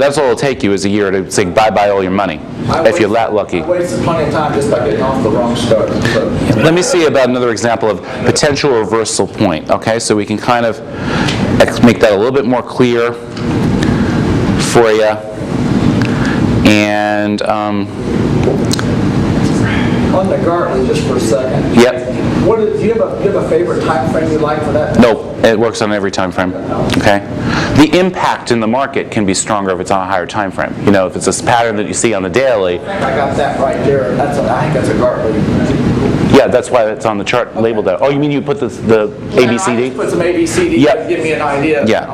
that's all it'll take you is a year to say bye-bye all your money, if you're that lucky. I wasted plenty of time just by getting off the wrong start. So. Let me see about another example of potential reversal point, okay? So we can kind of make that a little bit more clear for you. And on the Gartley, just for a second. Yep. Do you have a favorite time frame you like for that? Nope, it works on every time frame. Okay. The impact in the market can be stronger if it's on a higher time frame. If it's this pattern that you see on the daily. I got that right there. I think that's a Gartley. Yeah, that's why it's on the chart labeled that. Oh, you mean you put the ABCD? I put some ABCD Yep. to give me an idea. Yeah.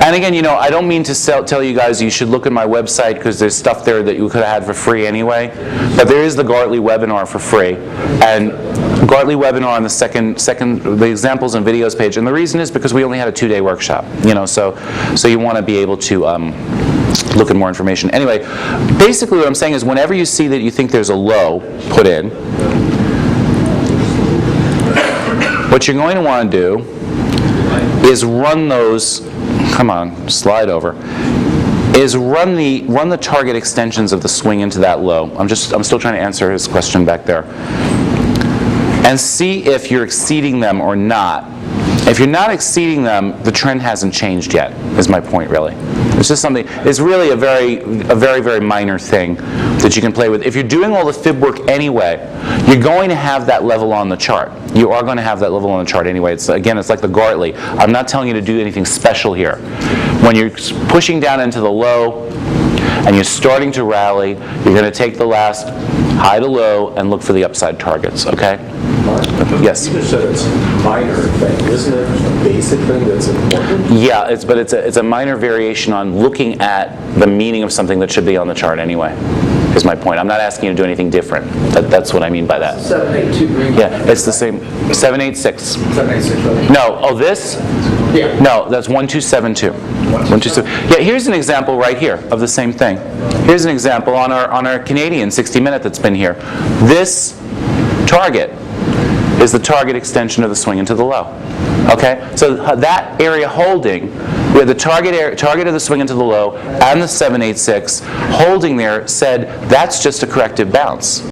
And again, I don't mean to tell you guys you should look at my website because there's stuff there that you could have had for free anyway. But there is the Gartley webinar for free. And Gartley webinar on the examples and videos page. And the reason is because we only had a 2-day workshop. So you want to be able to look at more information. Anyway, basically what I'm saying is whenever you see that you think there's a low put in, what you're going to want to do is run those, come on, slide over, is run the target extensions of the swing into that low. I'm still trying to answer his question back there. And see if you're exceeding them or not. If you're not exceeding them, the trend hasn't changed yet, is my point really. It's just something, it's really a very, very minor thing that you can play with. If you're doing all the fib work anyway, you're going to have that level on the chart. You are going to have that level on the chart anyway. It's like the Gartley. I'm not telling you to do anything special here. When you're pushing down into the low and you're starting to rally, you're going to take the last high to low and look for the upside targets, okay? Yes? You just said it's a minor thing. Isn't it a basic thing that's important? Yeah, it's a minor variation on looking at the meaning of something that should be on the chart anyway, is my point. I'm not asking you to do anything different. That's what I mean by that. 782 green. Yeah, it's the same. 786. 786. No, this? Yeah. No, that's 1272. 127. Yeah, here's an example right here of the same thing. Here's an example on our Canadian 60-minute that's been here. This target is the target extension of the swing into the low. Okay, so that area holding, we had the target of the swing into the low and the 786 holding there said that's just a corrective bounce.